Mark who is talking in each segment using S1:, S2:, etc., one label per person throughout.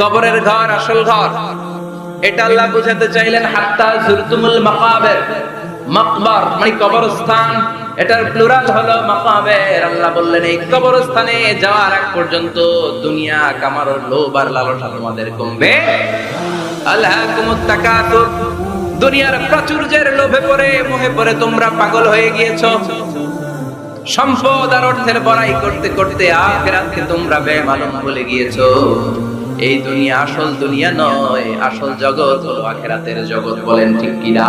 S1: কবরের ঘর আসল ঘর, এটা আল্লাহ বুঝাতে চাইলেন হাত্তা যুরতুমুল মাকাবির। মাকবার মানে কবরস্থান, এটার প্লুরাল হলো মাকাবির। আল্লাহ বললেন এই কবরস্থানে যাওয়ার আগ পর্যন্ত দুনিয়া কামানোর লোভ আর লালসা তোমাদের কমবে। আলহাকুমুত তাকাতুর, দুনিয়ার প্রাচুর্যের লোভে পড়ে মোহে পড়ে তোমরা পাগল হয়ে গিয়েছো। সম্পদ আর অর্থের বড়াই করতে করতে আখিরাতকে তোমরা বেমালুম ভুলে গিয়েছো। এই দুনিয়া আসল দুনিয়া নয়, আসল জগৎ হলো আখিরাতের জগৎ। বলেন ঠিক কি না?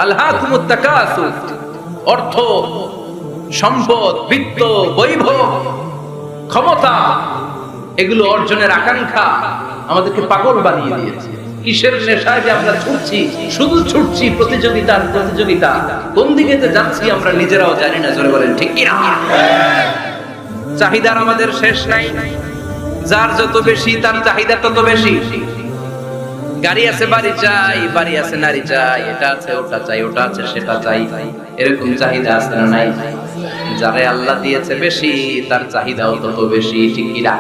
S1: আলহাকুমুত তাকাসুর, অর্থ, সম্পদ, বিত্ত, বৈভব, ক্ষমতা, এগুলো অর্জনের আকাঙ্ক্ষা আমাদেরকে পাগল বানিয়ে দিয়েছে। কিসের নেশায় যে আমরা ছুটছি, শুধু ছুটছি প্রতিযোগিতার প্রতিযোগিতা। কোন দিকে যে যাচ্ছি আমরা নিজেরাও জানি না। জোরে বলেন ঠিক কি না? চাহিদার আমাদের শেষ নাই। যার যত বেশি তার চাহিদা তত বেশি। গাড়ি আছে বাড়ি চাই, বাড়ি আছে নারী চাই, এটা আছে ওটা চাই, ওটা আছে সেটা চাই, এরকম চাহিদা আছে না নাই? যারে আল্লাহ দিয়েছে বেশি তার চাহিদাও তত বেশি। ঠিক কি না?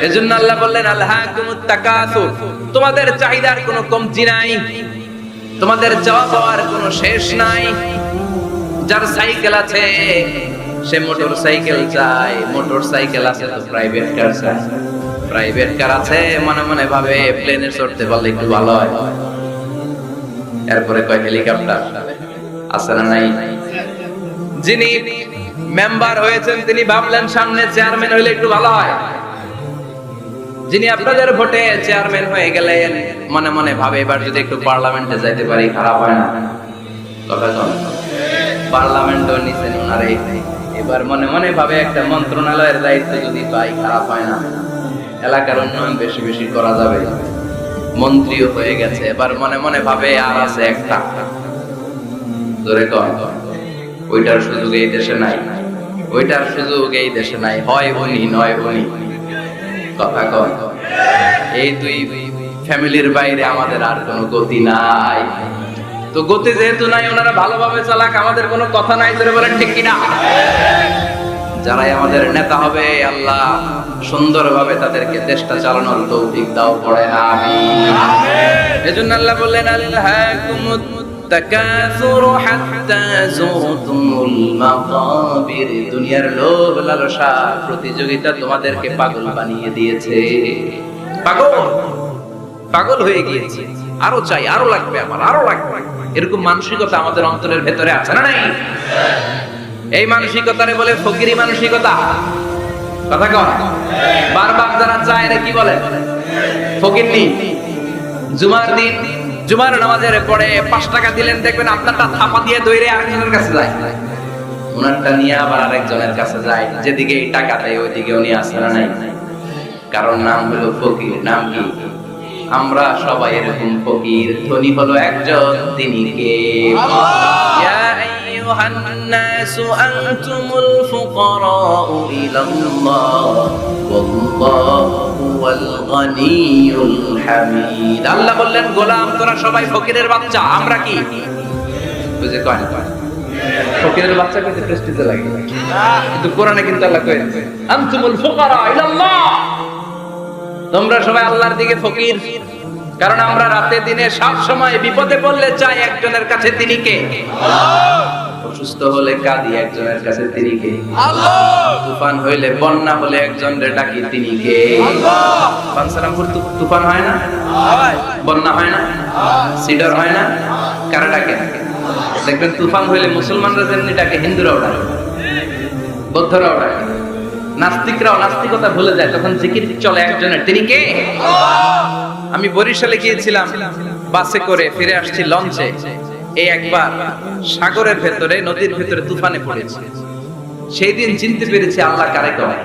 S1: এজন্য আল্লাহ বললেন আলহাকুমুত তাকাসুর, তোমাদের চাহিদার কোনো কমতি নাই, তোমাদের চাওয়া পাওয়ার কোনো শেষ নাই। যার সাইকেল আছে সে মোটর সাইকেল চায়, মোটর সাইকেল আছে তো প্রাইভেট কার চায়, প্রাইভেট কার আছে মনে মনে ভাবে প্লেনে চড়তে পারলে একটু ভালো হয়। এরপরে কয় হেলিকপ্টার আছে না নাই? যিনি মেম্বার হয়েছেন তিনি ভাবলেন সামনে চেয়ারম্যান হইলে একটু ভালো হয়। যিনি আপনাদের ভোটে চেয়ারম্যান হয়ে গেলেন মনে মনে ভাবে এবার যদি একটু পার্লামেন্টে যাইতে পারি খারাপ হয় না। কথা কন, পার্লামেন্টও নিছেন ওনারে, এবার মনে মনে ভাবে একটা মন্ত্রণালয়ের দায়িত্ব যদি পাই খারাপ হয় না, এলাকার উন্নয়ন বেশি বেশি করা যাবে। মন্ত্রীও হয়ে গেছে, এবার মনে মনে ভাবে আর আছে একটা। ধরে কন, ওইটার সুযোগ এই দেশে নাই, ওইটার সুযোগ এই দেশে নাই, হয় উনি নয় উনি। কথা কন, এই দুই ফ্যামিলির বাইরে আমাদের আর কোনো গতি নাই। তো গতি যেহেতু নাই, ওনারা ভালোভাবে চালাক, আমাদের কোনো কথা নাই। ধরে বলেন ঠিক কিনা? যারাই আমাদের নেতা হবে আল্লাহ সুন্দরভাবে তাদেরকে দেশটা চালানোর তৌফিক দাও, পড়ে আমিন। এজন্য আল্লাহ বললেন আলহাকুমুত তাকাসুর হাত্তা যুরতুমুল মাকাবির, দুনিয়ার লোভ লালসা প্রতিযোগিতা তোমাদেরকে পাগল বানিয়ে দিয়েছে। পাগল পাগল হয়ে গিয়েছে, আরো চাই, আরো লাগবে আমার, আরো লাগবে। এরকম মানসিকতা আমাদের অন্তরের ভেতরে আছে না নাই? এই মানসিকতারে বলে ফকিরি মানসিকতা। কথা কন, বারবার যারা চায় এরা কি বলে? ফকিরনি। জুমার দিন জুমার নামাজের পরে 5 টাকা দিলেন, দেখবেন আপনারটা থাপা দিয়ে দৌড়ে আরেকজনের কাছে যায়, ওনারটা নিয়ে আবার আরেকজনের কাছে যায়। যেদিকে এই টাকা দেয় ওইদিকে উনি আসে না নাই? কারণ নাম হলো ফকির। নাম কি? আমরা সবাই এরকম ফকির। ধনী হলো একজন, তিনি কে? ইয়া আইয়ুহান নাসু আনতুমুল ফুকারাউ ইলাল্লাহ ওয়াল্লাহু হুয়াল গনিয়ুল হামিদ। আল্লাহ বললেন গোলাম তোরা সবাই ফকিরের বাচ্চা। আমরা কি বুঝে কয়? ফকিরের বাচ্চা কইতে প্রেস্টিজে লাগে, কিন্তু কোরআনে কিন্তু আল্লাহ কইছে আনতুমুল ফুকারা ইলাল্লাহ, তোমরা সবাই আল্লাহর দিকে ফকির। কারণ আমরা রাতে দিনে সব সময় বিপদে পড়লে চাই একজনের কাছে, তিনি কে? আল্লাহ। অসুস্থ হলে কাঁদি একজনের কাছে, তিনি কে? আল্লাহ। তুফান হইলে বন্যা হলে একজনের ডাকি, তিনি কে? আল্লাহ। পানসারামপুর তুফান হয় না? হয়। বন্যা হয় না? হয়। সিডর হয় না? কারা ডাকে? দেখবেন তুফান হইলে মুসলমানরা যেমনি ডাকে, হিন্দুরাও ডাকে, বৌদ্ধরাও ডাকে, নাস্তিকরাও নাস্তিকতা ভুলে যায়, তখন জিকির চলে একজনের, তিনি কে? আমি বরিশালে গিয়েছিলাম বাসে করে, ফিরে আসছি লঞ্চে। এই একবার সাগরের ভেতরে, নদীর ভেতরে তুফানে পড়েছে। সেই দিন চিনতে পেরেছি আল্লাহ কারে কয়।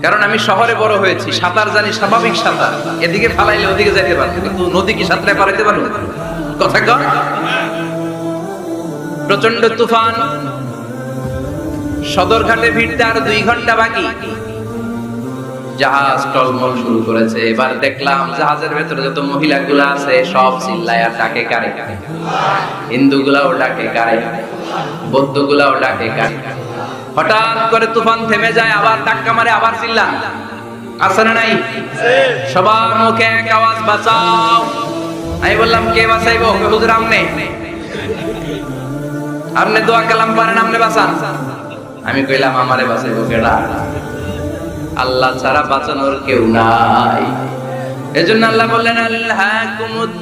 S1: কারণ আমি শহরে বড় হয়েছি, সাঁতার জানি, স্বাভাবিক সাঁতার, এদিকে ফালাইলে ওদিকে যাইতে পারবো, কিন্তু নদী কি সাঁতরে পারাইতে পারবো? কথা কয়। প্রচন্ড তুফান, সদরঘাটে ভিড়তে আর 2 ঘন্টা বাকি। জাহাজ টলমল শুরু করেছে। এবার দেখলাম জাহাজের ভেতরে যত মহিলাগুলো আছে সব চিল্লায় আর ডাকে কারে? হিন্দুগুলাও ডাকে কারে? বৌদ্ধগুলাও ডাকে কারে? হঠাৎ করে তুফান থেমে যায়, আবার ধাক্কা মারে, আবার চিল্লা। আছে না নাই? সবার মুখে এক আওয়াজ, বাঁচাও। আমি বললাম কে বাঁচাইবো? হুজুর আমনে। আপনি দোয়া কালাম পারেন, আপনি বাঁচান। আমি কইলাম আমারে বাঁচাইবো কেডা? আল্লাহ ছাড়া বাঁচানোর কেউ নাই। এজন্য আল্লাহ বললেন আল্লাহকুমুত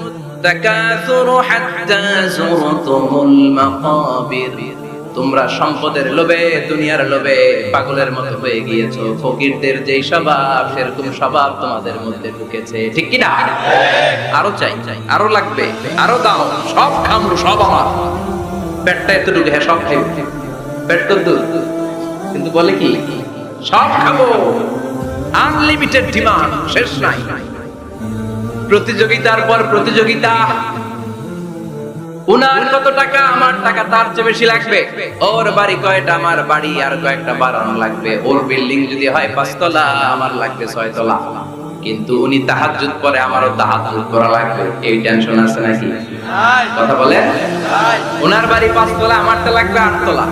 S1: তাকাসুরু হাত্তা যুরতুমুল মাকাবির। তোমরা সম্পদের লোভে, দুনিয়ার লোভে পাগলের মতো হয়ে গিয়েছো। ফকিরদের যেই স্বভাব, সেরকম স্বভাব তোমাদের মধ্যে ঢুকেছে, ঠিক কি না? আরো চাই, আরো লাগবে, আরো দাও, সব খামু, সব আমার। পেটটা এতটুকু, হ্যাঁ সব খাইব, পেট তো দূর, কিন্তু বলে কি সব খাবো। আনলিমিটেড ডিমান্ড, শেষ নাই। প্রতিযোগিতার পর প্রতিযোগিতা। উনার কত টাকা, আমার টাকা তার চেয়ে বেশি লাগবে। ওর বাড়ি কয়টা, আমার বাড়ি আর কয়েকটা বাড়ানো লাগবে। ওর বিল্ডিং যদি হয় 5 তলা, আমার লাগবে 6 তলা। কিন্তু উনি তাহাজ্জুদ পড়ে, আমারও তাহাজ্জুদ করা লাগবে। এই টেনশন আছে নাকি? কথা বলে। উনার বাড়ি 5 তলা, আমারটা লাগবে 8 তলা।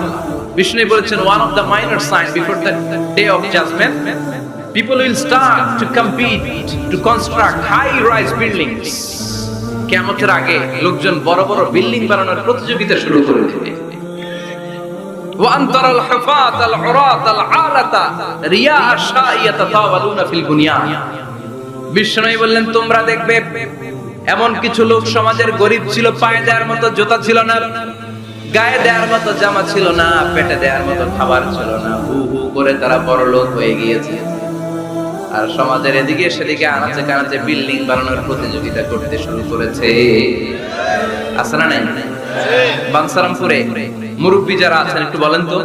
S1: বিষ্ণু বলেছেন, one of the minor signs before the day of judgment, people will start to compete to construct high rise buildings. কিয়ামতের আগে লোকজন বড় বড় বিল্ডিং বানানোর প্রতিযোগিতা শুরু করে দেবে। ওয়া আনতারাল হুফাত আল উরাত আল আলাতা রিয়া আশাইয়াতাতাওয়ালুনা ফিল বুনিয়ান। বিষ্ণু বললেন, তোমরা দেখবে এমন কিছু লোক সমাজের গরিব ছিল, পায়ে দেওয়ার মতো জুতা ছিল না, গায়ে দেওয়ার মতো জামা ছিল না, পেটে দেওয়ার মতো খাবার ছিল না, হু হু করে তারা বড় লোক হয়ে গিয়েছে। আর সমাজের এদিকে সেদিকে আনাচে কানাচে বিল্ডিং বানানোর প্রতিযোগিতা করতে শুরু করেছে। আছে না নাই? বানসারামপুরে মুরব্বী যারা আছেন একটু বলেন তো,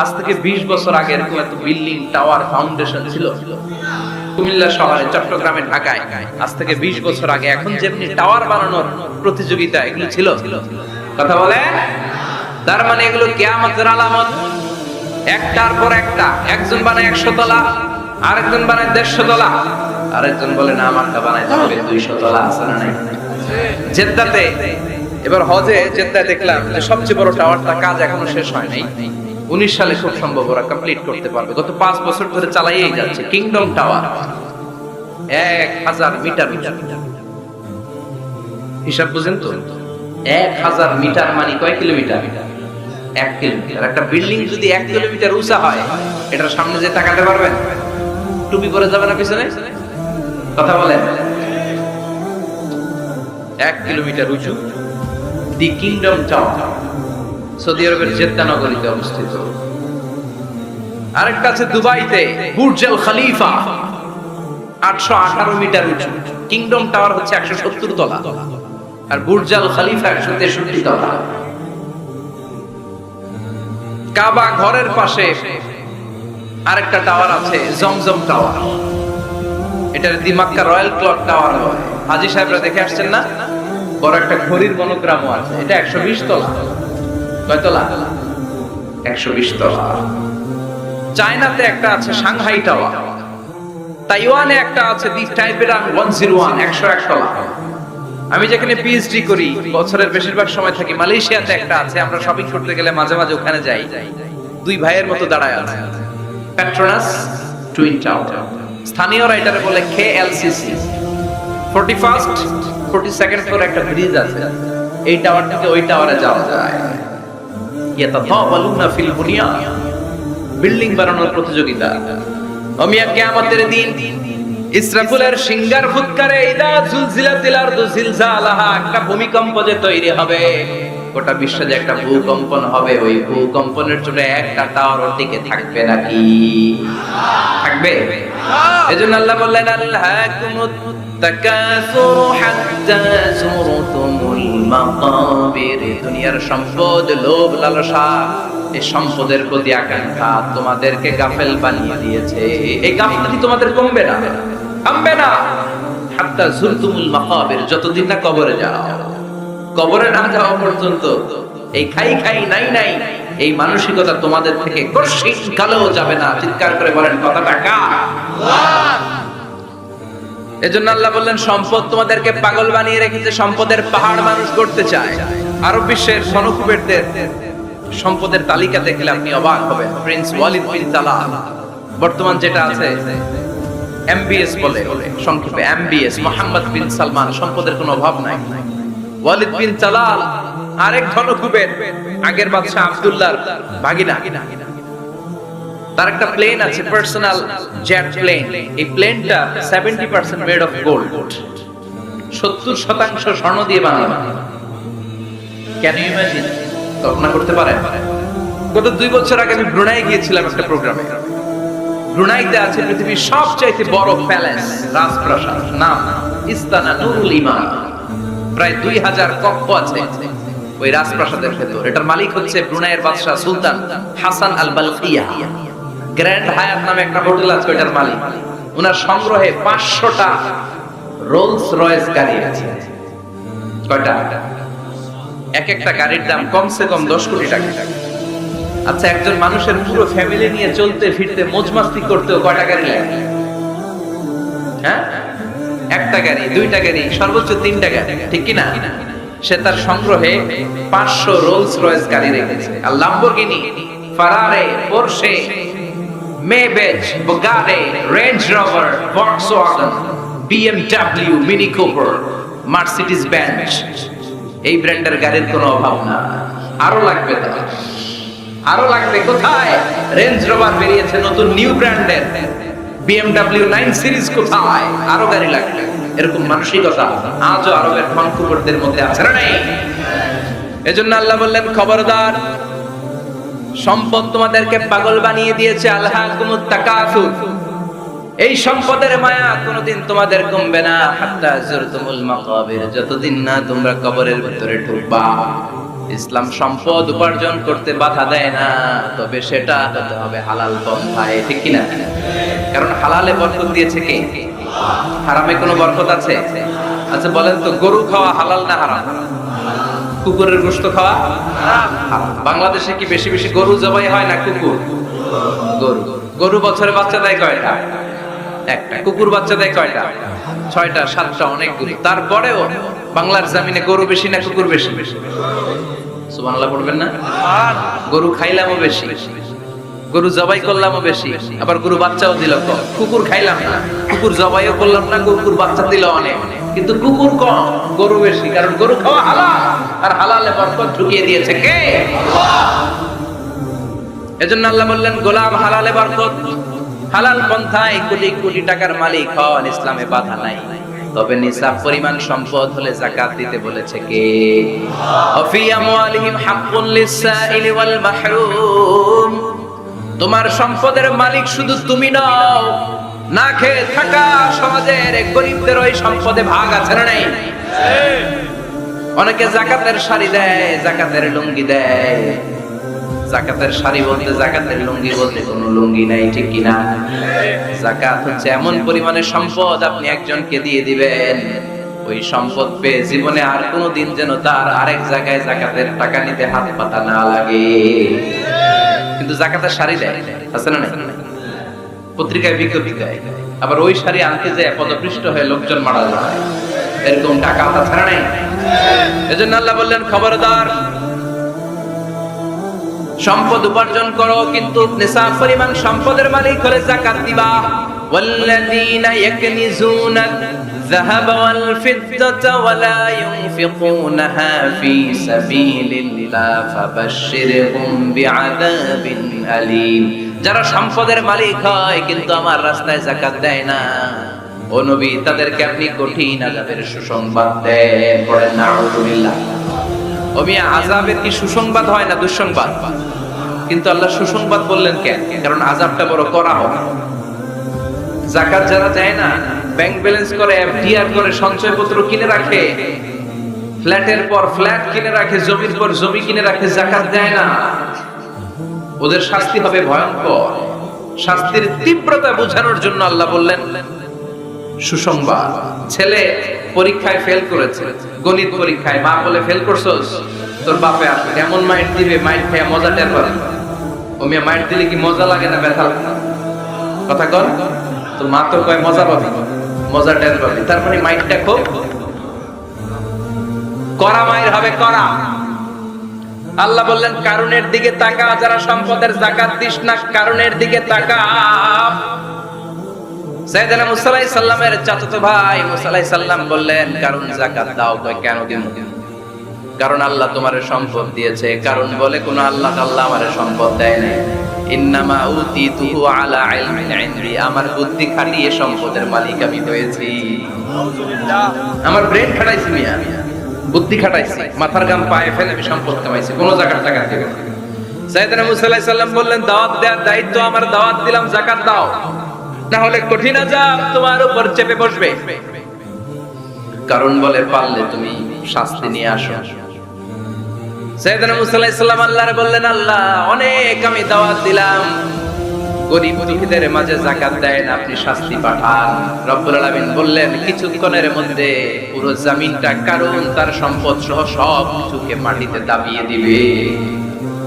S1: আজ থেকে 20 বছর আগে এরকম একটা বিল্ডিং, টাওয়ার, ফাউন্ডেশন ছিল কুমিল্লা শহরে, চট্টগ্রামে, ঢাকায়? আজ থেকে 20 বছর আগে এখন যেমনি টাওয়ার বানানোর প্রতিযোগিতা এগুলো ছিল? কথা বলে। তার মানে এগুলো কিয়ামতের আলামত। একটার পর একটা। একজন বানায় 100 তলা, আরেকজন বানায় 150 তলা, আরেকজন বলে না আমারটা বানাইতে হবে 200 তলা। আছে না নাই? জেদ্দাতে এবার হজে জেদ্দায় দেখলাম যে সবচেয়ে বড় টাওয়ারটা কাজ এখনো শেষ হয় নাই। 19 সালে খুব সম্ভব ওরা কমপ্লিট করতে পারবে। গত 5 বছর ধরে চালাইয়েই যাচ্ছে। কিংডম টাওয়ার 1000 মিটার উঁচু। হিসাব বুঝেন তো? 1000 মিটার মানে কয় কিলোমিটার? 1 কিলোমিটার। একটা বিল্ডিং যদি 1 কিলোমিটার উঁচা হয়, এটার সামনে যে তাকাতে পারবেন? টুপি পরে যাবে না পিছনে? কথা বলেন। 1 কিলোমিটার উঁচু, দি কিংডম টাওয়ার, সৌদি আরবের জেদ্দা নগরীতে অবস্থিত। আরেকটা আছে দুবাইতে, বুর্জ আল খলিফা, 818 মিটার উঁচু। কিংডম টাওয়ার হচ্ছে 170 তলা, আর বুর্জ আল খলিফা 163 তলা। কাবা ঘরের পাশে আরেকটা টাওয়ার আছে, জমজম টাওয়ার। এটার দি মক্কা রয়্যাল ক্লক টাওয়ার হয়। হাজী সাহেবরা দেখে আসছেন না? বড় একটা ঘড়ির মনোগ্রামও আছে। এটা 120 তলা। কয় তলা? 120 তলা। চায়নাতে একটা আছে সাংহাই টাওয়ার। তাইওয়ানে একটা আছে দি টাইপেরাং 101, 101 তলা। আমি যেখানে পিএইচডি করি, বছরের বেশিরভাগ সময় থাকি মালয়েশিয়াতে একটা আছে। আমরা শপিং করতে গেলে মাঝে মাঝে ওখানে যাই। দুই ভাইয়ের মতো দাঁড়ায় আছে, পেট্রোনাস টুইন টাওয়ার। স্থানীয় রাইটারে বলে KLCC। 41st 42nd ফ্লোরে একটা ব্রিজ আছে। এই টাওয়ার থেকে ওই টাওয়ারে যাওয়া যায়। ইয়াতাতাওয়ালুনা ফিল বুনিয়ান, বিল্ডিং বানানোর প্রতিযোগিতা। ওমিয়া কিয়ামতের দিন ইসরাফিলের সিঙ্গার ফুৎকারে ইদা জুলজিলাতিল আরদু জিলজালাহা, একটা ভূমিকম্প যে তৈরি হবে, গোটা বিশ্বে যে একটা ভূকম্পন হবে, ওই ভূকম্পনের জন্য একটা টাওয়ার টিকে থাকবে নাকি? থাকবে। এজন্য আল্লাহ বললেন আল্লাহকুমুত তাকাসুরু হাত্তা যুরতুমুল মাকাবির। দুনিয়ার সম্পদ, লোভ, লালসা, এই সম্পদের প্রতি আকাঙ্ক্ষা তোমাদেরকে গাফেল বানিয়ে দিয়েছে। এই গাফলতি তোমাদের কমবে না, থামবে না। হাত্তা যুরতুমুল মাকাবির, যতদিন না কবরে যাও। কবরে না যাওয়া পর্যন্ত এই খাই খাই নাই নাই এই মানসিকতা তোমাদের থেকে কশিন কালেও যাবে না। চিৎকার করে বলেন কথাটা কার? আল্লাহ। এজন্য আল্লাহ বললেন সম্পদ তোমাদেরকে পাগল বানিয়ে রেখেছে। সম্পদের পাহাড় মানুষ করতে চায়। আরব বিশ্বের সনকুবেরদের সম্পদের তালিকা দেখলে আপনি অবাক হবেন। প্রিন্স ওয়ালিদ বিন তালাল বর্তমান যেটা আছে, এমবিএস বলে সংক্ষেপে এমবিএস, মোহাম্মদ বিন সালমান, সম্পদের কোনো অভাব নাই। ওয়ালিদ বিন তালাল আরেক ধনকুবের, আগের বাদশা আব্দুল্লাহর ভাগিনা। তার একটা প্লেন আছে, পার্সোনাল জেট প্লেন। এই প্লেনটা 70% মেড অফ গোল্ড, 70% স্বর্ণ দিয়ে বানানো। Can you imagine? কল্পনা করতে পারেন? গত 2 বছর আগে আমি ব্রুনাই গিয়েছিলাম একটা প্রোগ্রামে। ব্রুনাইতে আছে পৃথিবীর সবচাইতে বড় প্যালেস, রাজপ্রাসাদ, নাম ইস্তানা নুরুল ইমান। প্রায় 2000 কক্ষ আছে ওই রাজপ্রাসাদের ভেতর। এটার মালিক হচ্ছে ব্রুনাইয়ের বাদশা সুলতান হাসান আল বালকিয়া। গ্র্যান্ড হায়াত নামে একটা হোটেল আছে, ওটার মালিক। ওনার সংগ্রহে 500টা রোলস রয়েস গাড়ি আছে। কয়টা? এক একটা গাড়ির দাম কমসে কম 10 কোটি টাকা। আচ্ছা, একজন মানুষের পুরো ফ্যামিলি নিয়ে চলতে ফিরতে মজমাস্তি করতেও কয়টা গাড়ি লাগে? হ্যাঁ, একটা গাড়ি, 2টা গাড়ি, সর্বোচ্চ 3টা গাড়ি, ঠিক কি না? সে তার সংগ্রহে 500 রোলস রয়েস গাড়ি রেখেছে। আর Lamborghini, Ferrari, Porsche, Maybach, Bugatti, Range Rover, Volkswagen, BMW, Mini Cooper, Mercedes Benz, এই ব্র্যান্ডের গাড়ির কোনো অভাব না। আরো লাগবে তো, আরো লাগবে। কোথায়? রেঞ্জ রোভার বেরিয়েছে নতুন নিউ ব্র্যান্ডের, বিএমডব্লিউ 9 সিরিজ কোথায়? আরো গাড়ি লাগবে। এরকম মানসিকতা আজও আরবের ধনকুবেরদের মধ্যে আছে না নেই? এজন্য আল্লাহ বললেন, খবরদার, সম্পদ তোমাদেরকে পাগল বানিয়ে দিয়েছে। আলহাকুমুত তাকাসুর, এই সম্পদের মায়া কোনোদিন তোমাদের কমবে না। হাত্তা যুরতুমুল মাকাবির, যতদিন না তোমরা কবরের ভিতরে ঢুকবা। ইসলাম সম্পদ উপার্জন করতে বাধা দেয় না, তবে সেটা হতে হবে হালাল পন্থায়, ঠিক কি না? কারণ হালালে বরকত দিয়েছে কে? হারামে কোনো বরকত আছে? আচ্ছা বলেন তো, গরু খাওয়া হালাল না হারাম? কুকুরের গোশত খাওয়া হারাম। বাংলাদেশে কি বেশি বেশি গরু জবাই হয় না কুকুর? গরু। গরু বছরে বাচ্চা দেয় কয়টা? একটা। কুকুর বাচ্চা দেয় কয়টা? 6টা 7টা, অনেকগুলো। তারপরেও বাংলার জমিনে গরু বেশি না কুকুর বেশি? সুবহানাল্লাহ পড়বেন না? গরু খাইলামও বেশি, গরু জবাই করলামও বেশি, আবার গরু বাচ্চাও দিল কম। কুকুর খাইলাম না, কুকুর জবাইও করলাম না, কুকুর বাচ্চা দিল অনেক, কিন্তু কুকুর কম, গরু বেশি। কারণ গরু খাওয়া হালাল, আর হালালে বরকত ঢুকিয়ে দিয়েছে কে? আল্লাহ। এজন্য আল্লাহ বললেন, গোলাম, হালালে বরকত, হালাল পন্থায় কোটি কোটি টাকার মালিক হন, ইসলামে বাধা নাই। তবে নিসাব পরিমাণ সম্পদ হলে যাকাত দিতে বলেছে কে? আফি আমওয়ালিহিম হাক্কুন লিসসাইলি ওয়াল মাহরুম। তোমার সম্পদের মালিক শুধু তুমি নও, না খেয়ে থাকা সমাজের গরিবদের ওই সম্পদে ভাগ আছে না নাই? অনেকে যাকাতের শাড়ি দেয়, যাকাতের লুঙ্গি দেয়। যাকাতের শাড়ি বলতে, যাকাতের লুঙ্গি বলতে কোনো লুঙ্গি নাই, ঠিক কিনা? যাকাত হচ্ছে এমন পরিমাণের সম্পদ আপনি একজনকে দিয়ে দিবেন, ওই সম্পদ পেয়ে জীবনে আর কোনো দিন যেন তার আরেক জায়গায় যাকাতের টাকা নিতে হাত পাতা না লাগে। কিন্তু যাকাতের শাড়ি দেয়, আছে না নাই? পত্রিকায় বিজ্ঞপ্তি দেয়, আবার ওই শাড়ি আনতে যায় পদপৃষ্ট হয়ে লোকজন মারা যায়। এরকম টাকা হাতা ছাড়া নাই। এজন্য আল্লাহ বললেন, খবরদার, সম্পদ উপার্জন করো, কিন্তু নিসাব পরিমাণ সম্পদের মালিক হলে যাকাত দিবা। ওয়াল্লাযীনা ইয়াকনিজুনা যাহাবা ওয়াল ফিদ্দাতা ওয়া লা ইউনফিকুনাহা ফী সাবিলিল্লাহ ফাবাশশিরহুম বিআযাবিন আলীম। যারা সম্পদের মালিক হয় কিন্তু আমার রাস্তায় যাকাত দেয় না, ও নবী, তাদেরকে আপনি কঠিন আযাবের সুসংবাদ দেন। পড়েন নাউযুবিল্লাহ। ও মিয়া, আযাবের কি সুসংবাদ হয় না দুঃসংবাদ? কিন্তু আল্লাহ সুসংবাদ বললেন কেন? কারণ আযাবটা বড় করা হবে। যাকাত যারা দেয় না, ব্যাংক ব্যালেন্স করে, এফডিআর করে, সঞ্চয়পত্র কিনে রাখে, ফ্ল্যাটের পর ফ্ল্যাট কিনে রাখে, জমির পর জমি কিনে রাখে, যাকাত দেয় না, ওদের শাস্তি হবে ভয়ঙ্কর। শাস্তির তীব্রতা বোঝানোর জন্য আল্লাহ বললেন সুসংবাদ। ছেলে পরীক্ষায় ফেল করেছে, গণিত পরীক্ষায়, মা বলে, ফেল করছস, তোর বাপে আসবে, এমন মাইট দিবে, মাইট খেয়ে মজা টের পাবে। ও মিয়া, মাইট দিলে কি মজা লাগে না ব্যথা লাগে? কথা কর। তোর মা তো কয় মজা পাবি, মজা টের পাবি। তার মানে মাইটটা খুব কড়া মাইর হবে, কড়া। আল্লাহ বললেন, কারণের দিকে তাকা, যারা সম্পদের যাকাত দিস না, কারণের দিকে তাকা। সাইয়েদনা মুসা আলাইহিস সালামের চাচাতো ভাই মুসা আলাইহিস সালাম বললেন, কারণ যাকাত দাও। কই কেন দিন? কারণ আল্লাহ তোমারে সম্পদ দিয়েছে। কারণ বলে কোন আল্লাহ আমারে সম্পদ দেয় নাই। ইন্নামা উতিতুহু আলা ইলমিন ইনদি, আমার বুদ্ধি খাটিয়ে সম্পদের মালিক আমি হয়েছি। আলহামদুলিল্লাহ, আমার ব্রেন খাটাইছি মিয়া, বুদ্ধি খাটাইছি, মাথার গাম পায়ে ফেলে আমি সম্পদ কামাইছি, কোন জাকাত টাকা দেব না। সাইয়েদনা মুসা আলাইহিস সালাম বললেন, দাওয়াত দেওয়ার দায়িত্ব আমার, দাওয়াত দিলাম, যাকাত দাও, না হলে কঠিন আযাব তোমার উপর চেপে বসবে। কারণ বলে পারলে তুমি শাস্তি নিয়ে আসো। সাইয়েদনা মুসা আলাইহিস সালাম আল্লাহরে বললেন, আল্লাহ অনেক আমি দাওয়াত দিলাম, গরীব দুঃখীদের মাঝে যাকাত দেন, আপনি শাস্তি পাঠান। রব্বুল আলামিন বললেন, কিছুক্ষণের মধ্যে পুরো জমিনটা কারণ তার সম্পদ সহ সব কিছুকে মাটিতে দাবিয়ে দিবে।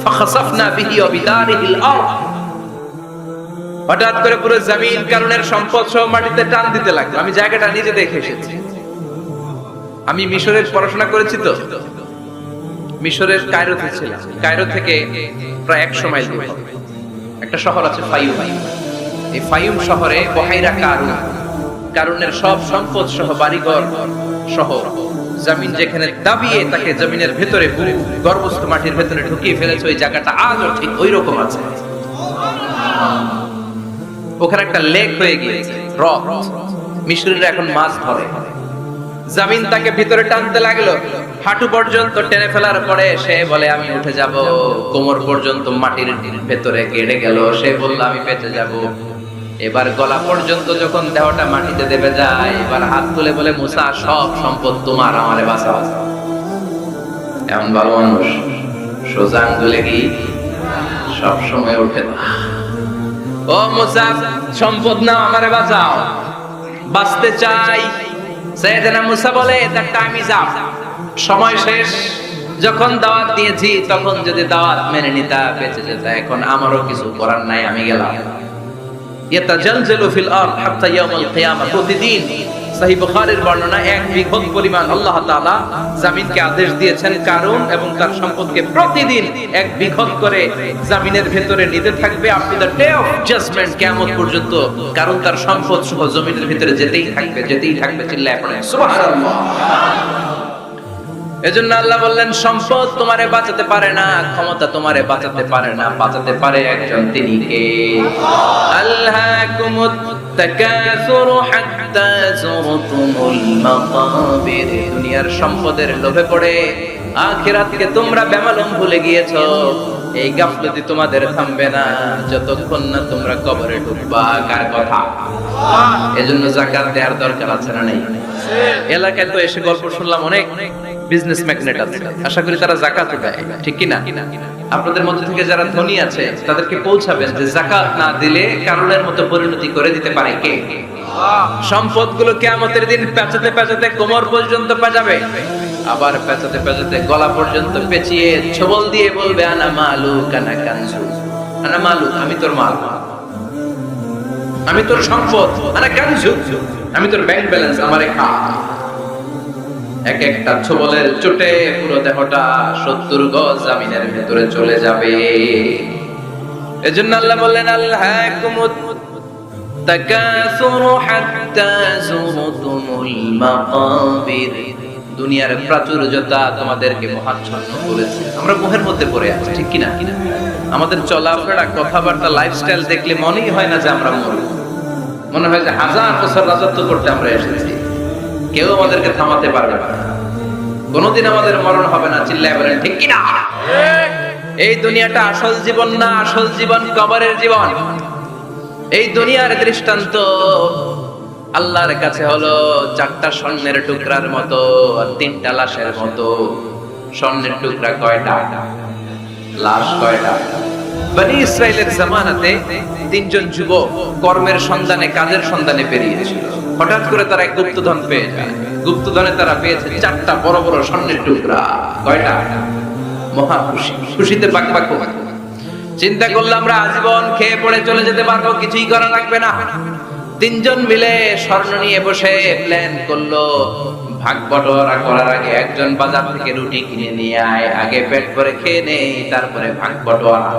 S1: ফাখাসাফনা বিহি ওয়া বিদারিহিল আরদ, হঠাৎ করে পুরো জমিন কারণের সম্পদ সহ মাটিতে টান দিতে লাগলো। আমি জায়গাটা নিজে দেখে এসেছি। আমি মিশরের পড়াশোনা করেছি তো, মিশরের কায়রোতে ছিলাম। কায়রো থেকে প্রায় 100 মাইল দূরে একটা শহর আছে ফাইউম। এই ফাইউম শহরে বহাইরা কারুনের সব সম্পদ সহ বাড়িঘর সহ জমিন যেখানে দাবিয়ে তাকে জমিনের ভেতরে গর্ভস্থ মাটির ভেতরে ঢুকিয়ে ফেলেছে, ওই জায়গাটা আজও ঠিক ওই রকম আছে। ওখানে একটা লেক হয়ে গিয়েছে, হ্রদ। মিশরীরা এখন মাছ ধরে। জমিন তাকে ভিতরে টানতে লাগলো, হাঁটু পর্যন্ত টেনে ফেলার পরে সে বলে আমি উঠে যাব। কোমর পর্যন্ত মাটির ভেতরে গেড়ে গেল, সে বলল আমি বেঁচে যাব। এবার গলা পর্যন্ত যখন দেহটা মাটিতে দেবে যায়, এবার হাত তুলে বলে, মুসা সব সম্পদ তোমার, আমারে বাঁচাও। এমন ভালো মানুষ সোজা আঙ্গুলে কি সব সময় উঠে না। ও মুসা, সম্পদ নাও, আমারে বাঁচাও, বাঁচতে চাই। সাইয়েদনা মুসা বলে, দ্য টাইম ইজ আপ, সময় শেষ। যখন দাওয়াত দিয়েছি তখন যদি দাওয়াত মেনে নিতা বেঁচে যেত, এখন আমারও কিছু করার নাই, আমি গেলাম। ইয়াতাজালজালু ফিল আরদ হাত্তা ইয়াউমুল কিয়ামা, প্রতিদিন সহিহ বুখারীর বর্ণনা 1 বিঘত পরিমাণ আল্লাহ তাআলা জমিনকে আদেশ দিয়েছেন কারণ এবং তার সম্পদকে প্রতিদিন 1 বিঘত করে জমিনের ভেতরে নিতে থাকবে up to the day of judgment, কিয়ামত পর্যন্ত। কারণ তার সম্পদ সহ জমিনের ভিতরে যেতেই থাকবে, যেতেই থাকবে। চিল্লায়ে পড়েন সুবহানাল্লাহ। এজন্য আল্লাহ বললেন, সম্পদ তোমারে বাঁচাতে পারে না, ক্ষমতা তোমারে বাঁচাতে পারে না, বাঁচাতে পারে একজন, তিনি কে? আল্লাহকুমুত তাকাসুরু হাত্তা যুরতুমুল মাকাবির, দুনিয়ার সম্পদের লোভে পড়ে আখিরাতকে তোমরা বেমালুম ভুলে গিয়েছো। এই গাফলতি তোমাদের থামবে না যতক্ষণ না তোমরা কবরে ঢুকবা। কার কথা? এজন্য যাকাত দেওয়ার দরকার আছে না নেই? এলাকায় তো এসে গল্প শুনলাম, অনেক বিজনেস ম্যাগনেট আছে, আশা করি তারা যাকাত দেয়, ঠিক কি না? আপনাদের মধ্যে থেকে যারা ধনী আছে তাদেরকে পৌঁছাবেন যে যাকাত না দিলে কারণের মতো পরিণতি করে দিতে পারে কে? সম্পদগুলো কিয়ামতের দিন পেঁচাতে পেঁচাতে কোমর পর্যন্ত পেঁচাবে, আবার পেঁচাতে পেঁচাতে গলা পর্যন্ত পেঁচিয়ে ছবল দিয়ে বলবে, আনা মালুক আনা কানজু, আনা মালুক, আমি তোর মাল, আমি তোর সম্পদ, আনা কানজু, আমি তোর ব্যাংক ব্যালেন্স, আমারে খা। এক একটা ছবলের চোটে পুরো দেহটা 70 গজ জমিনের ভেতরে চলে যাবে। এজন্য আল্লাহ বললেন, আল্লাহকুমুত তাকাসুরু হাত্তা যুরতুমুল মাকাবির, দুনিয়ার প্রাচুর্যতা তোমাদেরকে মোহাচ্ছন্ন করেছে। আমরা মোহের মধ্যে পড়ে আছি, ঠিক কি না? আমাদের চলাফেরা, কথাবার্তা, লাইফস্টাইল দেখলে মনেই হয় না যে আমরা মরব, মনে হয় যে 1000 বছর রাজত্ব করতে আমরা এসেছি, কেউ আমাদেরকে থামাতে পারবে না, কোনোদিন আমাদের মরণ হবে না। চিল্লায় বলেন ঠিক কি না? এই দুনিয়াটা আসল জীবন না, আসল জীবন কবরের জীবন। এই দুনিয়ার দৃষ্টান্ত আল্লাহর কাছে হলো 4টা স্বর্ণের টুকরার মতো আর 3টা লাশের মতো। স্বর্ণের টুকরা কয়টা? লাশ কয়টা? বনি ইসরাইলের জামানাতে 3 জন যুবক কর্মের সন্ধানে, কাজের সন্ধানে বেরিয়েছিল। হঠাৎ করে তারা এক গুপ্তধন পেয়ে যায়। গুপ্তধনে তারা পেয়েছে 4টা বড় বড় স্বর্ণের টুকরা। কয়টা? মহা খুশি, খুশিতে বাকবাক। চিন্তা করলাম আমরা আজীবন খেয়ে পড়ে চলে যেতে পারবো, কিছুই করা লাগবে না। 3 জন মিলে স্বর্ণ নিয়ে বসে প্ল্যান করলো, ভাগ বটোয়ারা করার আগে একজন বাজার থেকে রুটি কিনে নিয়ে আয়, আগে পেট ভরে খেয়ে নেই, তারপরে ভাগ বটোয়ারা।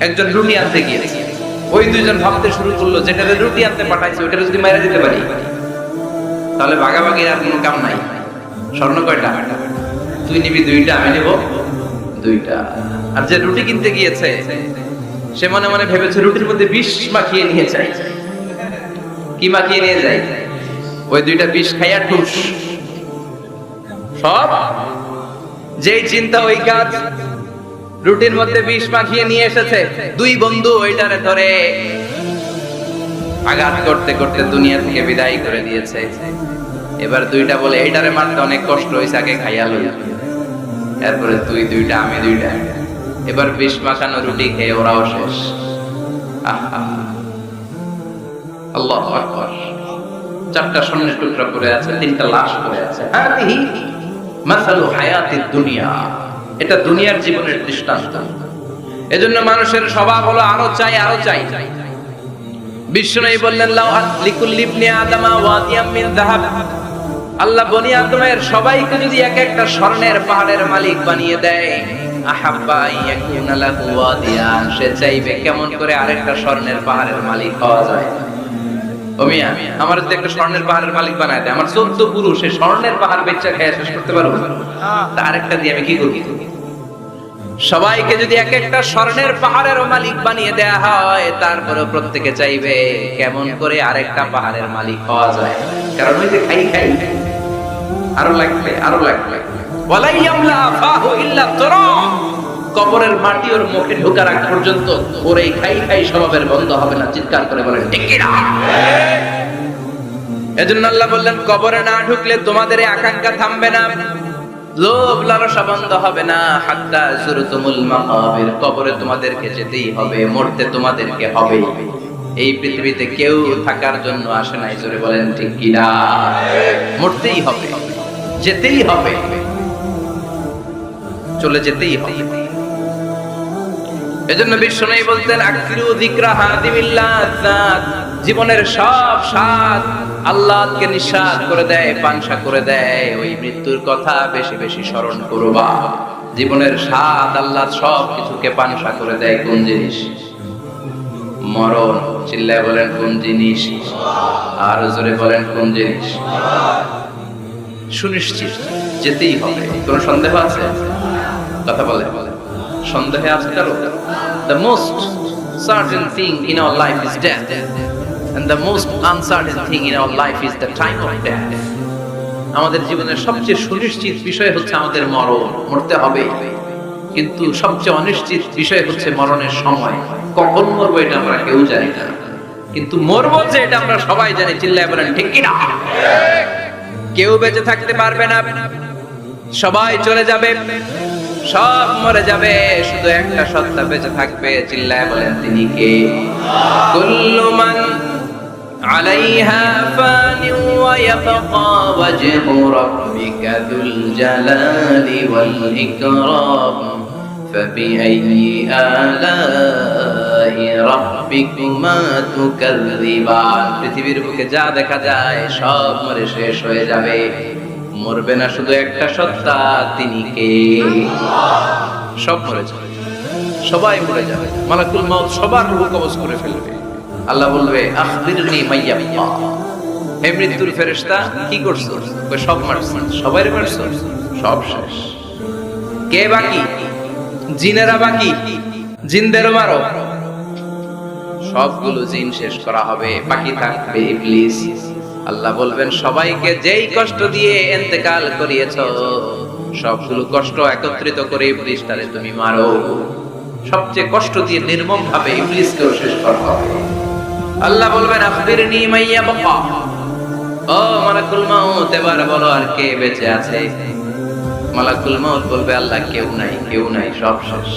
S1: একজন রুটি আনতে গিয়েছে, ওই দুইজন ভাবতে শুরু করলো, যেটারে রুটি আনতে পাঠাইছে ওইটা যদি মারা দিতে পারি তাহলে ভাগাভাগির আর কোনো কাম নাই। স্বর্ণ কয়টা? তুই নিবি দুইটা, আমি নেব দুইটা। আর যে রুটি কিনতে গিয়েছে সে মনে মনে ভেবেছে রুটির মধ্যে বিষ মাখিয়ে নিয়ে যায়। কি মাখিয়ে নিয়ে যায়? ওই দুইটা বিষ খাইয়া ঠুস। সব যেই চিন্তা ওই কাজ। রুটির মধ্যে বিষ মাখিয়ে নিয়ে এসেছে। দুই বন্ধু ওইটারে ধরে আঘাত করতে করতে দুনিয়া থেকে বিদায় করে দিয়েছে। এবার দুইটা বলে এইটারে মারতে অনেক কষ্ট হয়েছে, আগে খাইয়া লই। এরপরে তুই দুইটা, আমি দুইটা। এবার বিষ মাখানো রুটি খেয়ে ওরাও শেষ। আল্লাহু আকবার। 4টা স্বর্ণের টুকরা পড়ে আছে, 3টা লাশ পড়ে আছে। হাদিহি মাসালু হায়াতিদ দুনিয়া। এটা দুনিয়ার জীবনের দৃষ্টান্ত। এজন্য মানুষের স্বভাব হলো আরো চাই, আরো চাই। বিষ্ণু বললেন লাউ লিকুল্লি ইবনি আদামা ওয়াদিয়াম মিন যাহাব। আল্লাহ বনি আদমের সবাইকে যদি এক একটা স্বর্ণের পাহাড়ের মালিক বানিয়ে দেয়, আহাব্বা ইয়াকুনা লাহু ওয়াদিয়ান, সে চাইবে কেমন করে আরেকটা স্বর্ণের পাহাড়ের মালিক হওয়া যায়। ও মিয়া, আমার যদি একটা স্বর্ণের পাহাড়ের মালিক বানায় দেয়, আমার 14 পুরুষ সে স্বর্ণের পাহাড় বেচা খেয়ে শেষ করতে পারবো? তার একটা দিয়ে আমি কি করি? সবাইকে যদি এক একটা স্বর্ণের পাহাড়ের মালিক বানিয়ে দেয়া হয়, তারপরে প্রত্যেকে চাইবে কেমন করে আরেকটা পাহাড়ের মালিক হওয়া যায়। কারণ ওই যে খাই খাই আরো লাগবে, আরো লাগবে। ওয়ালা ইয়ামলা ফাহু ইল্লা তুরা। কবরের মাটি ওর মুখে ঢোকার আগ পর্যন্ত ওর এই খাই খাই স্বভাবের বন্ধ হবে না। চিৎকার করে বলেন ঠিক কি না? এজন্য আল্লাহ বললেন কবরে না ঢুকলে তোমাদের এই আকাঙ্ক্ষা থামবে না, লোভ লালসা বন্ধ হবে না। হাত্তা যুরতুমুল মাকাবির, কবরে তোমাদেরকে যেতেই হবে, মরতে তোমাদেরকে হবে। এই পৃথিবীতে কেউ থাকার জন্য আসে নাই, জোরে বলেন ঠিক কি না? মরতেই হবে, যেতেই হবে, চলে যেতেই হবে। এজন্য বিষ্ণু বলতেন আকসিরু যিকরা হাদিমিল লাযাত। জীবনের সব স্বাদ আল্লাহকে নিঃস্বাদ করে দেয়, পানসা করে দেয়। ওই মৃত্যুর কথা বেশি বেশি স্মরণ করবা। জীবনের স্বাদ আল্লাহ সব কিছুকে পানসা করে দেয়। কোন জিনিস? মরণ। চিল্লায় বলেন কোন জিনিস? আর জোরে বলেন কোন জিনিস? সুনিশ্চিত যেতেই হবে। কোনো সন্দেহ আছে? কথা বলে সন্দেহ আছে কারো? The most certain thing in our life is death, and the most uncertain thing in our life is the time of death. আমাদের জীবনের সবচেয়ে সুনিশ্চিত বিষয় হচ্ছে আমাদের মরণ, মরতে হবে। কিন্তু সবচেয়ে অনিশ্চিত বিষয় হচ্ছে মরণের সময়। কখন মরবো এটা আমরা কেউ জানি না, কিন্তু মরবো যে এটা আমরা সবাই জানি। চিল্লায় বলেন ঠিক কি না? কেউ বেঁচে থাকতে পারবে না, সবাই চলে যাবে, সব মরে যাবে, শুধু একটা সত্তা বেঁচে থাকবে। চিল্লায় বলেন তিনি কে? কুল্লু মান আলাইহা ফানি ওয়া ইয়াবকা ওয়াজহু রাব্বিকা যুল জালালি ওয়াল ইকরাম ফাবিআইয়ি আলাই রাব্বিকুমা তুকাযযিবান। পৃথিবীর বুকে যা দেখা যায় সব মরে শেষ হয়ে যাবে, মরবে না শুধু একটা সত্তা, তিনি কে? সব মরে যাবে, সবাই মরে যাবে। মালাকুল মউত সবার রূহ কবজ করে ফেলবে। আল্লাহ বলবে আখবিরনি মাইয়াব্বা। হে মৃত্যুর ফেরেশতা, কি করছো? কই সব মারছো, সবাইরে মারছো, সব শেষ। কে বাকি? জিনেরা বাকি, জিনদেরও মারো। সবগুলো জিন শেষ করা হবে, বাকি থাকবে ইবলিস। আল্লাহ বলবেন সবাইকে যেই কষ্ট দিয়ে ইন্তেকাল করিয়েছো, সবগুলো কষ্ট একত্রিত করে ইবলিসটারে তুমি মারো। সবচেয়ে কষ্ট দিয়ে নির্মম ভাবে ইবলিসকেও শেষ করা হবে। আল্লাহ বলবেন আখবিরনি মাইয়াবকা। ও মালাকুল মউত, এবার বলো আর কে বেঁচে আছে? মালাকুল মউত বলবে আল্লাহ কেউ নাই, কেউ নাই, সব শেষ।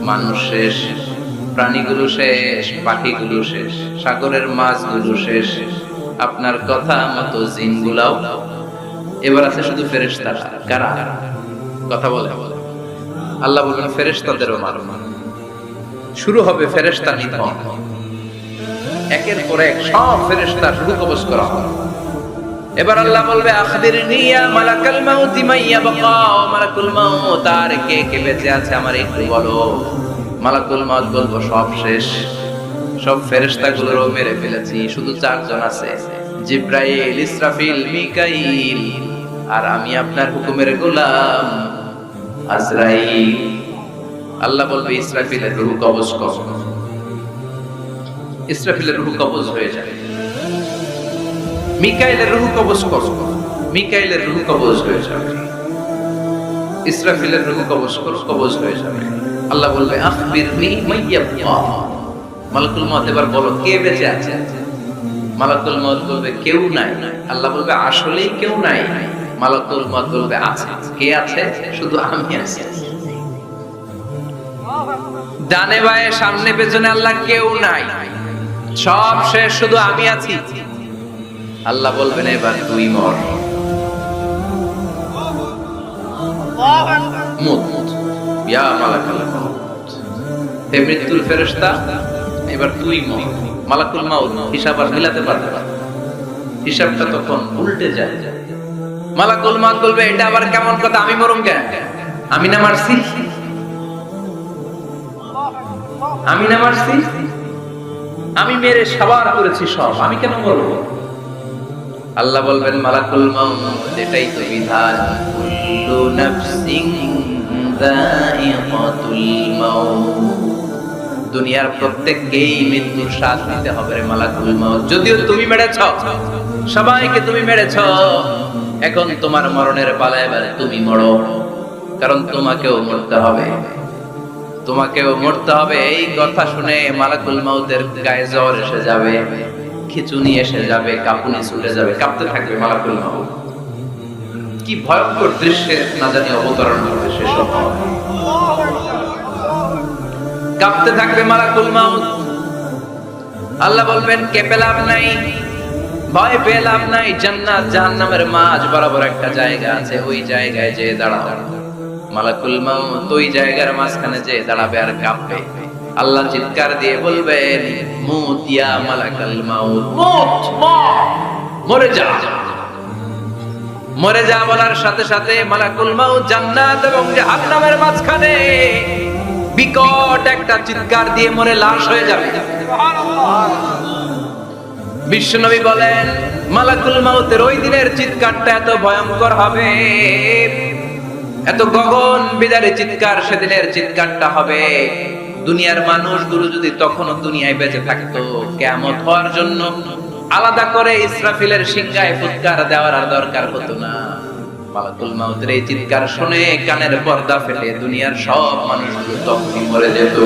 S1: মানুষ শেষ, প্রাণীগুলো শেষ, পাখিগুলো শেষ, সাগরের মাছগুলো শেষ, আপনার কথা মতো জিনগুলাও। এবার আছে শুধু ফেরেশতারা। কারা? কথা বলে আল্লাহ বলবেন ফেরেশতাদেরও মারো। শুরু হবে ফেরেশতা নিধন। একের পর এক সব ফেরেশতার রূহ কবজ করা হবে। এবার আল্লাহ বলবে আখবিরনি ইয়া মালাকাল মাউত মাইয়াবকা। মালাকুল মউত, আর কে কে বেঁচে আছে আমার একটু বলো। মালাকুল মউত বলবো সব শেষ, সব ফেরেশতাগুলোরও মেরে ফেলেছি, শুধু 4 জন আছে, জিব্রাইল, ইসরাফিল, মিকাইল, আর আমি আপনার হুকুমের গোলাম আজরাইল। আল্লাহ বলবে ইসরাফিলের রূহ কবজ কর। ইসরাফিলের রূহ কবজ হয়ে যাবে। মিকাইলের রূহ কবজ কর। মিকাইলের রূহ কবজ হয়ে যাবে। ইসরাফিলের রূহ কবজ করো, কবজ হয়ে যাবে। আল্লাহ বলবে আখবিরনি মাইয়াবকা। মালাকুল মউত এবার বলো কে বেঁচে আছে? মালাকুল মউত বলবে কেউ নাই। আল্লাহ বলবে আসলেই কেউ নাই? মালাকুল মউত বলবে আছে। কে আছে? শুধু আমি আছি। ডানে বায়ে সামনে পেছনে আল্লাহ কেউ নাই, সব শেষ, শুধু আমি আছি। আল্লাহ বলবেন এবার তুই মর। ইয়া মালাকুল মউত, হে মৃত্যুর ফেরেশতা, এবার তুই মর। মালাকুল মউত হিসাব আর মিলাতে পারবে না, হিসাবটা তখন উল্টে যায়। মালাকুল মউত বলবে এটা আবার কেমন কথা, আমি মরুম কেন? আমি না মারছি? আমি না মারছি? আমি মেরে সাবার করেছি সব, আমি কেন মরবো? আল্লাহ বলবেন মালাকুল মউত এটাই তো বিধান, কুল্লু নাফসিন যায়িকাতুল মাউত। দুনিয়ার প্রত্যেককেই মৃত্যুর স্বাদ নিতে হবে রে মালাকুল মউত। যদিও তুমি মেরেছো, সবাইকে তুমি মেরেছো, এখন তোমার মরণের পালা, এবার তুমি মরো, কারণ তোমাকেও মরতে হবে, তোমাকেও মরতে হবে। এই কথা শুনে মালাকুল মউতের গায়ে জ্বর এসে যাবে, খিঁচুনি এসে যাবে, কাঁপুনি ছুটে যাবে, কাঁপতে থাকবে মালাকুল মউত। কি ভয়ঙ্কর দৃশ্যের না জানি অবতরণ হবে সেসব। কাঁপতে থাকবে মালাকুল মউত। আল্লাহ বলবেন কেঁপে লাভ নাই, ভয় পেয়ে লাভ নাই। জান্নাত জাহান্নামের মাঝ বরাবর একটা জায়গা আছে, ওই জায়গায় যেয়ে দাঁড়াও। মালাকুল মউত ওই জায়গার মাঝখানে যেয়ে দাঁড়াবে আর কাঁপবে। আল্লাহ চিৎকার দিয়ে বলবেন মুত ইয়া মালাকুল মউত, মুত, মরে যা, মরে যা। বলার সাথে সাথে মালাকুল মউত জান্নাত এবং জাহান্নামের মাঝখানে বিকট একটা চিৎকার দিয়ে মরে লাশ হয়ে যাবে। বিশ্বনবী বলেন মালাকুল মউতের ওই দিনের চিৎকারটা এত ভয়ঙ্কর হবে, এত গগন বিদারী চিৎকার সেদিনের চিৎকারটা হবে। দুনিয়ার মানুষগুলো যদি তখনও দুনিয়ায় বেঁচে থাকতো, কিয়ামত হওয়ার জন্য আলাদা করে ইসরাফিলের সিংহায় ফুৎকার দেওয়ার আর দরকার হতো না। মালাকুল মউতের এই চিৎকার শুনে কানের পর্দা ফেটে দুনিয়ার সব মানুষগুলো তখনই মরে যেত।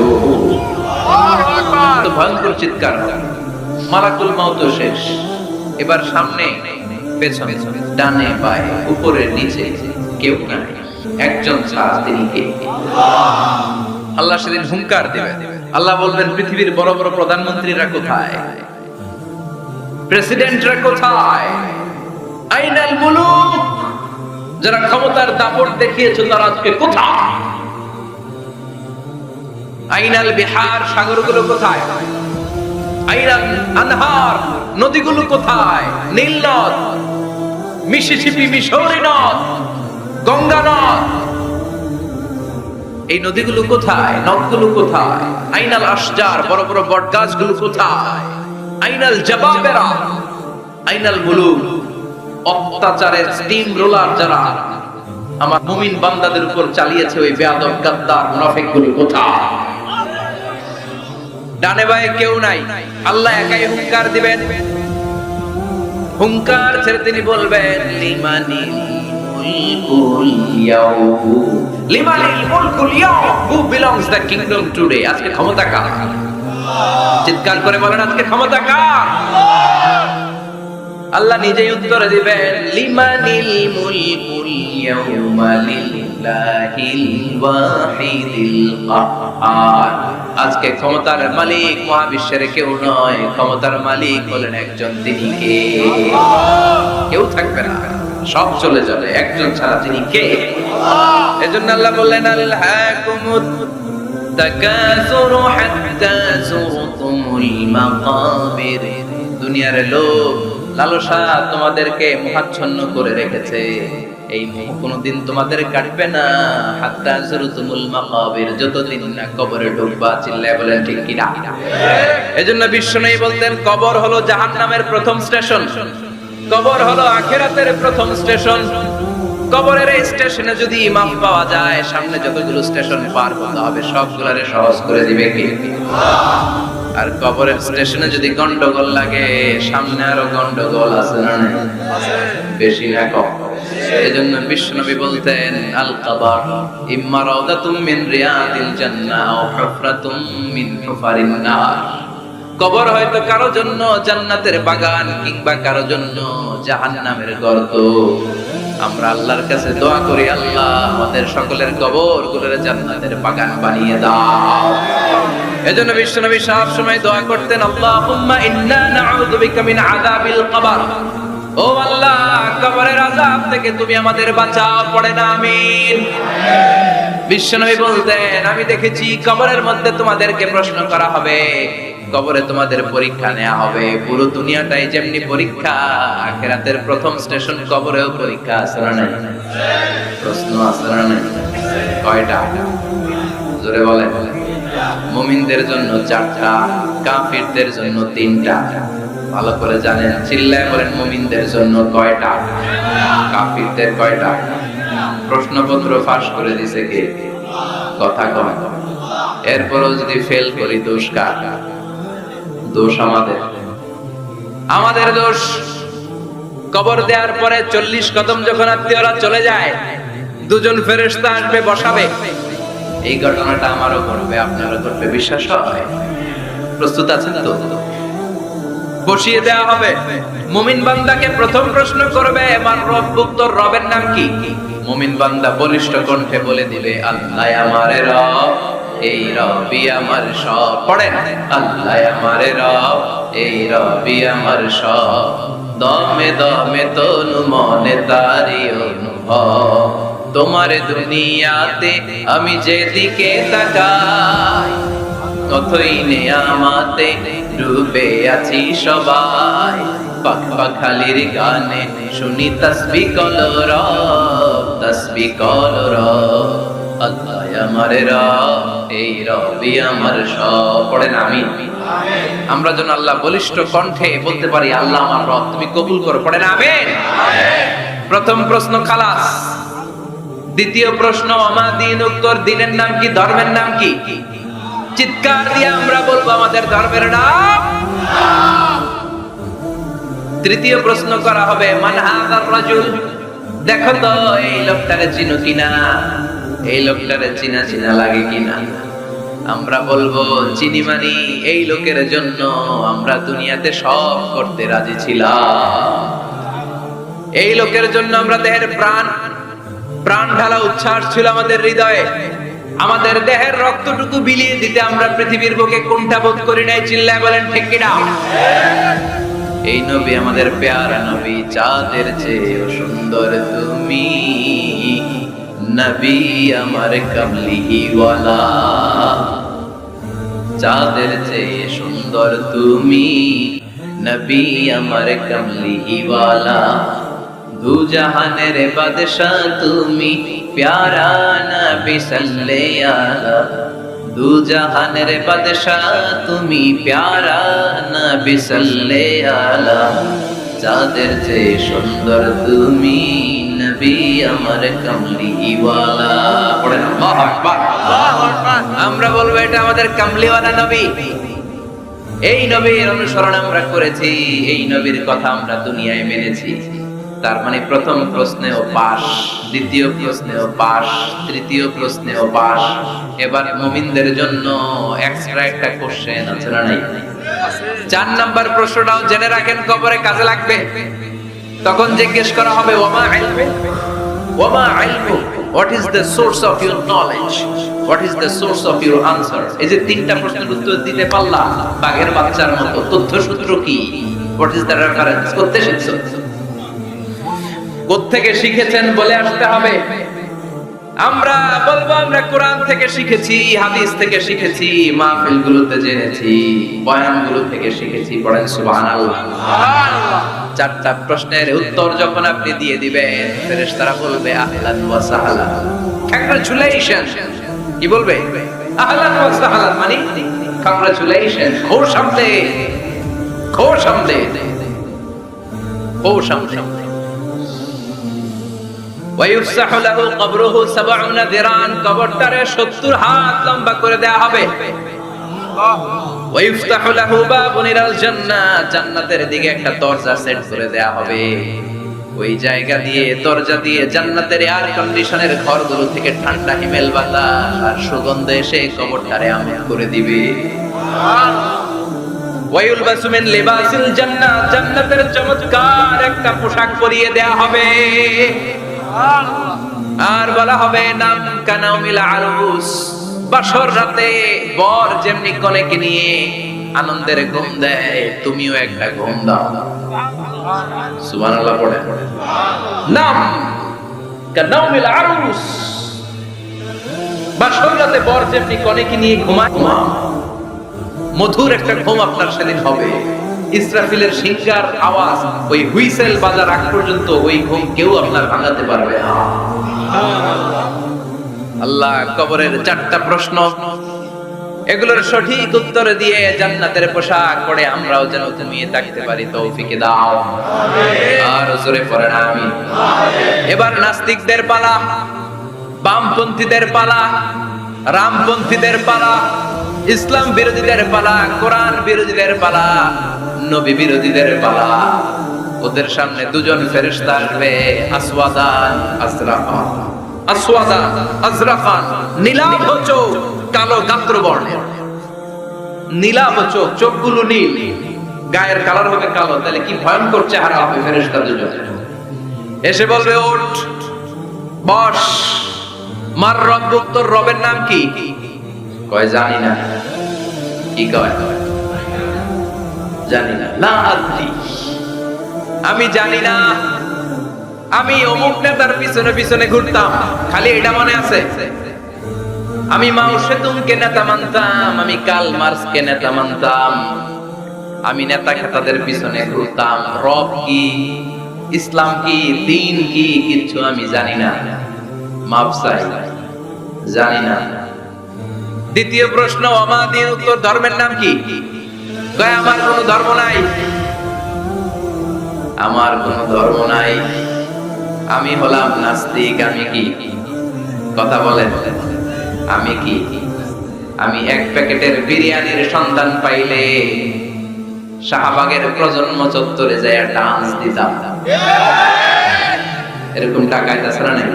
S1: তো ভয়ঙ্কর চিৎকার। মালাকুল মউত শেষ, এবার সামনে পেছনে ডানে বায়ে উপরে নিচে কেউ নাই, একজন ছাড়া, তিনি কে? আল্লাহ সেদিন হুঙ্কার দেবেন। আল্লাহ বলবেন পৃথিবীর বড় বড় প্রধানমন্ত্রীরা কোথায়? প্রেসিডেন্টরা কোথায়? আইনাল মুলুক, যারা ক্ষমতার দাপট দেখিয়েছে তারা আজকে কোথায়? আইনাল বিহার, সাগরগুলো কোথায়? আইনাল আনহার, নদীগুলো কোথায়? নীল নদ, মিসিসিপি, মিসৌরি নদ, গঙ্গা নদ, এই নদীগুলো কোথায়? নদগুলো কোথায়? আইনাল আশজার, বড় বড় বট গাছগুলো কোথায়? আইনাল জাবাবেরা, আইনাল মুলুক, অত্যাচারের স্টিম রোলার যারা আমার মুমিন বান্দাদের উপর চালিয়েছে, ওই বেয়াদব গাদ্দার মুনাফিকগুলো কোথায়? ডানে বায়ে কেউ নাই, আল্লাহ একাই হুঙ্কার দিবেন। হুঙ্কার ছেড়ে তিনি বলবেন লিমানিল মুলকুল ইয়াউম, লিমানিল মুলকুল ইয়াউম, who belongs the kingdom today. আজকে ক্ষমতা কার? চিৎকার করে বলেন আজকে ক্ষমতা কার? আল্লাহ নিজেই উত্তর দিবেন লিমানিল মুলকুল ইয়াউমা লিল্লাহিল ওয়াহিদিল কাহ্হার। আজকে ক্ষমতার মালিক মহাবিশ্বের কেউ নয়, ক্ষমতার মালিক হলেন একজন, তিনি কে? কেউ থাকবে না, সব চলে যাবে, একজন ছাড়া, তিনি কে? এজন্য আল্লাহ বললেন আলহাকুমুত তাকাসুরু হাত্তা যুরতুমুল মাকাবির। দুনিয়ার লোভ লালসা তোমাদেরকে মোহাচ্ছন্ন করে রেখেছে, এই মোহ কোনোদিন তোমাদের কাটবে না। হাত্তা যুরতুমুল মাকাবির, যতদিন না কবরে ঢুকবা। চিল্লায় বলেন ঠিক কিনা? এজন্য বিশ্বনবী বলতেন কবর হলো জাহান্নামের প্রথম স্টেশন, কবর হলো আখিরাতের প্রথম স্টেশন। কবরের এই স্টেশনে যদি মাফ পাওয়া যায়, সামনে যতগুলো স্টেশন পার হতে হবে সবগুলোরে সহজ করে দিবে কি? আর কবরের স্টেশনে যদি গন্ডগোল লাগে, সামনে আরো গন্ডগোল আছে না? বেশি না কম? এজন্য বিশ্বনবী বলতেন আল কবর ইম্মা রাউদাতুম মিন রিয়াদিল জান্নাহ আও হুফরাতুম মিন হুফারিন নার। কবর হয়তো কারো জন্য জান্নাতের বাগান, কিংবা কারো জন্য জাহান্নামের গর্ত। আমরা আল্লাহর কাছে দোয়া করি, আল্লাহ আমাদের সকলের কবরগুলোরে জান্নাতের বাগান বানিয়ে দাও। এজন্য বিশ্বনবী সব সময় দোয়া করতেন, আল্লাহুম্মা ইন্না নাউযু বিকা মিন আযাবিল কবর। ও আল্লাহ, কবরের আযাব থেকে তুমি আমাদের বাঁচাও। পড়েন আমিন। বিশ্বনবী বলতেন, আমি দেখেছি কবরের মধ্যে তোমাদেরকে প্রশ্ন করা হবে, কবরে তোমাদের পরীক্ষা নেওয়া হবে। পুরো দুনিয়াটাই যেমনি পরীক্ষা, আখিরাতের প্রথম স্টেশন কবরেও পরীক্ষা আছে না নাই? প্রশ্ন আছে না নাই? কয়টা? জোরে বলেন। মুমিনদের জন্য 4টা, কাফিরদের জন্য 3টা। ভালো করে জানেন, চিল্লায় বলেন মুমিনদের জন্য কয়টা, কাফিরদের কয়টা? প্রশ্নপত্র ফাঁস করে দিছে কে? কথা কয়। এরপরও যদি ফেল করি, দোষ কার? দোষ আমাদের, আমাদের দোষ। কবর দেওয়ার পরে 40 কদম যখন আত্মীয়রা চলে যায়, দুজন ফেরেশতা আসবে, বসাবে। এই ঘটনাটা আমারও ঘটবে, আপনারও ঘটবে, বিশ্বাস হয়? প্রস্তুত আছেন তো? বসিয়ে দেওয়া হবে। মুমিন বান্দাকে প্রথম প্রশ্ন করবে, মান রব্বুক, তোর রবের নাম কি? মুমিন বান্দা বলিষ্ঠ কণ্ঠে বলে দিবে, আল্লাহ আমারে রব, এই রবি আমার সব। পড়েন, আল্লাহ আমারে রব, এই রবি আমার সব। দমে দমে তনু মনে তারি অনুভব, তোমার দুনিয়াতে আমি যেদিকে তাকাই, ততই নেয়ামাতে ডুবে আছি সবাই। পাখালির গানে শুনি তাসবিহ কল রব, তাসবিহ কল রব। আল্লাহ আমার রব, এই রবি আমার সব। পড়েন আমিন। আমরা যেন আল্লাহ বলিষ্ঠ কণ্ঠে বলতে পারি, আল্লাহ আমার রব, তুমি কবুল করো। পড়েন আমিন। প্রথম প্রশ্ন খালাস। দ্বিতীয় প্রশ্ন, আমা দিন, উত্তর দিনের নাম কি, ধর্মের নাম কি? চিৎকার দিয়ে আমরা বলবো আমাদের ধর্মের নাম। তৃতীয় প্রশ্ন করা হবে, মান হাযার রাজুল, দেখো তো এই লোকটারে চিনো কিনা, এই লোকটারে চিনা চিনা লাগে কিনা। আমরা বলবো চিনি, মানি এই লোকের জন্য আমরা দুনিয়াতে সব করতে রাজি ছিলাম। এই লোকের জন্য আমরা দেহের প্রাণ ঢালা উচ্ছ্বাস ছিল আমাদের হৃদয়ে। আমাদের দেহের রক্তটুকু বিলিয়ে দিতে আমরা পৃথিবীর বুকে কোনটা বোধ করি নাই। চিল্লায় বলেন ঠিক কিনা? এই নবী আমাদের পেয়ারা নবী, চাঁদের চেয়েও সুন্দর তুমি, নবী আমার কামলিওয়ালা। চাঁদের চেয়ে সুন্দর তুমি, নবী আমার কামলিওয়ালা। দু জাহানের বাদশাহ তুমি, প্যারা নবী সাল্লাল্লাহু আলাইহি। দু জাহানের বাদশাহ তুমি, প্যারা নবী সাল্লাল্লাহু আলাইহি। চাঁদের চেয়ে সুন্দর তুমি, নবী আমার কামলিওয়ালা। পড়েন আল্লাহু আকবার, আল্লাহু আকবার। আমরা বলবো এটা আমাদের কামলিওয়ালা নবী। এই নবীর অনুসরণ আমরা করেছি, এই নবীর কথা আমরা দুনিয়ায় মেনেছি। তার মানে প্রথম প্রশ্নেও পাস, দ্বিতীয় প্রশ্নেও পাস, তৃতীয় প্রশ্নেও পাস। এবার মুমিনদের জন্য এক্সট্রা একটা কোশ্চেন আছে না নাই? 4 নাম্বার প্রশ্নটাও জেনে রাখেন, কবরে কাজে লাগবে। তখন জিজ্ঞেস করা হবে, ওয়ামা ইলমু, ওয়ামা ইলমু, what is the source of your knowledge, what is the source of your answer. এই যে 3টা প্রশ্নের উত্তর দিতে পারলা বাঘের বাচ্চার মতো, তথ্যসূত্র কি? হোয়াট ইজ দ্য রেফারেন্স, করতে শিখছো, কোত্থেকে শিখেছেন বলে আসতে হবে। আমরা বলবো আমরা কোরআন থেকে শিখেছি, হাদিস থেকে শিখেছি, মাহফিলগুলোতে জেনেছি, বয়ানগুলো থেকে শিখেছি। পড়েন সুবহানাল্লাহ। চারটা প্রশ্নের উত্তর যখন আপনি দিয়ে দিবেন, ফেরেশতারা বলবে আহলান ওয়া সাহলান, কংগ্রাচুলেশন। কি বলবে? আহলান ওয়া সাহলান, মানে কংগ্রাচুলেশন, খুশ আমদেদ, খুশ আমদেদ, খুশ আমদেদ। ওয়ায়ুফসাহু লাহু কবরুহু 70 যিরান, কবরটারে 70 হাত লম্বা করে দেয়া হবে। ওয়ায়ুফতাহু লাহু বাবুন ইলাল জান্নাহ, জান্নাতের দিকে একটা দরজা সেট করে দেয়া হবে। ওই জায়গা দিয়ে, দরজা দিয়ে জান্নাতের এয়ার কন্ডিশনের ঘরগুলো থেকে ঠান্ডা হিমেল বাতাস আর সুগন্ধ এসে কবরটারে আমোদ করে দিবে। ওয়ায়ুলবাসু মিন লিবাসিল জান্নাহ, জান্নাতের চমৎকার একটা পোশাক পরিয়ে দেয়া হবে। আর বলা হবে নাম কানাউমিল আরুস, বাসর রাতে বর যেমনি কনেকে নিয়ে আনন্দের ঘুম দেয়, তুমিও একটা ঘুম দাও। সুবহানাল্লাহ পড়ে। নাম কানাউমিল আরুস, বাসর রাতে বর যেমনি কনেকে নিয়ে ঘুমায়, মধুর একটা ঘুম আপনার সেদিন হবে। ইসরাফিলের শিঙ্গার আওয়াজ, ওই হুইসেল বাজার আগ পর্যন্ত ওই ঘুম কেউ আপনার ভাঙাতে পারবে না। আল্লাহ কবরের চারটা প্রশ্ন, এগুলোর সঠিক উত্তর দিয়ে জান্নাতের পোশাক পরে আমরাও যেন ঘুমিয়ে থাকতে পারি, তৌফিক দাও। আর জোরে পড়েন আমিন। এবার নাস্তিকদের পালা, বামপন্থীদের পালা, রামপন্থীদের পালা, ইসলাম বিরোধীদের পালা, কোরআন বিরোধীদের পালা, নবী বিরোধীদের পালা। ওদের সামনে দুজন ফেরেশতা আসবে, আসওয়াদান আজরাকান, আসওয়াদান আজরাকান, নীলাভ চোখ, কালো গাত্র বর্ণের। নীলাভ চোখ, চোখগুলো নীল, গায়ের কালার হবে কালো, তাহলে কি ভয়ঙ্কর চেহারা হবে ফেরেশতা দুজন। এসে বলবে ওঠ, বস। মার রব্বুক, তোর রবের নাম কি? কয় জানি না। কি কয়? জানি না। লা আদরি, আমি জানি না। আমি অমুক নেতার পিছনে পিছনে ঘুরতাম, খালি এটা মনে আছে। আমি মাও সেতুংকে নেতা মানতাম, আমি কার্ল মার্কসকে নেতা মানতাম, আমি নেতা খেতাদের পিছনে ঘুরতাম। রব কি, ইসলাম কি, দ্বীন কি, কিচ্ছু আমি জানি না। মাফ চাই, জানি না। দ্বিতীয় প্রশ্ন, আমাদের উত্তর, ধর্মের নাম কি? কয় আমার কোনো ধর্ম নাই, আমার কোনো ধর্ম নাই, আমি হলাম নাস্তিক। আমি কি? কথা বলেন, আমি কি? আমি এক প্যাকেটের বিরিয়ানির সন্ধান পাইলে শাহবাগের প্রজন্ম চত্বরে যায় ডান্স দিতাম। এরকম টাকায় তাছাড়া নেই।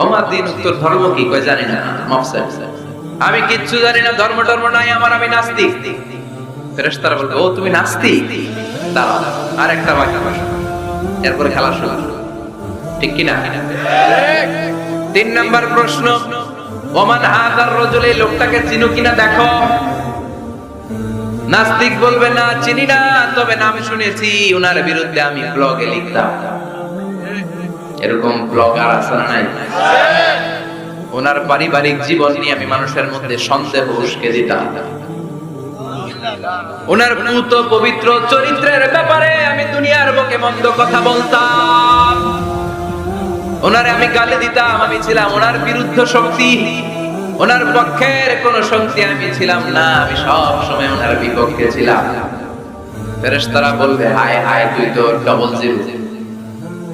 S1: আমার দিন উত্তর, ধর্ম কি? কয় জানি না। মাফসাদ, আমি কিচ্ছু জানি না, ধর্ম টর্ম নাই আমার, আমি নাস্তিক। ফেরেশতারা বলবে ও তুমি নাস্তিক, দাঁড়াও আর একটা বাকি, এরপরে খেলা শুরু। ঠিক কি না? তিন নাম্বার প্রশ্ন, ওমান হাদার রাজুল, এই লোকটাকে চিনো কিনা দেখো। নাস্তিক বলবে না চিনি না, তবে নাম শুনেছি, ওনার বিরুদ্ধে আমি ব্লগে লিখতাম। এরকম ব্লগার আছে না নাই? ওনার পারিবারিক জীবন নিয়ে আমি মানুষের মধ্যে সন্দেহ উস্কে দিতাম। ওনার পুত পবিত্র চরিত্রের ব্যাপারে আমি দুনিয়ার বুকে মন্দ কথা বলতাম। ওনারে আমি গালি দিতাম, আমি ছিলাম ওনার বিরুদ্ধ শক্তি, ওনার পক্ষের কোন শক্তি আমি ছিলাম না, আমি সব সময় ওনার বিপক্ষে ছিলাম। ফেরেশতারা বলবে হায় হায়, তুই তো ডবল জিরো,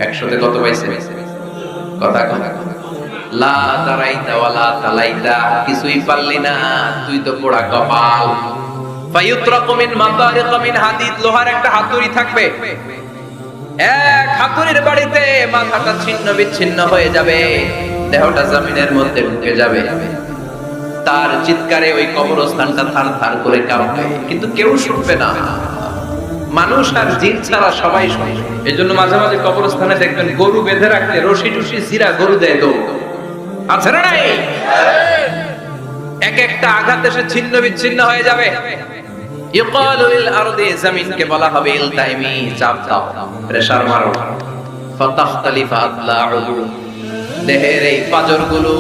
S1: 100তে কত পাইছে? কথা কথা লা দারাইতা ওয়ালা তালাইতা, কিছুই পারলি না, তুই তো পোড়া কপাল। ফায়ুতরাকু মিন মাতারিক মিন হাদিদ, লোহার একটা হাতুড়ি থাকবে, এক হাতুড়ির বাড়িতে মাথাটা ছিন্ন বিচ্ছিন্ন হয়ে যাবে, দেহটা জমিনের মধ্যে ঢুকে যাবে। তার চিৎকারে ওই কবরস্থানটা থারথার করে কাঁপবে, কিন্তু কেউ শুনবে না। মানুষ আর জিন ছাড়া সবাই শুনবে। এজন্য মাঝে মাঝে কবরস্থানে দেখবেন গরু বেঁধে রাখতে রশি টুসি জিরা গরু দেয় দৌড়, আছে না নাই? এক একটা আঘাত এসে ছিন্ন বিচ্ছিন্ন হয়ে যাবে। ইউকালু লিল আরদি, জমিনকে বলা হবে ইলতাইমি, চাপ দাও, প্রেসার মারো। ফাতাখতালিফা আদলাউহু, দেহের এই পাঁজরগুলো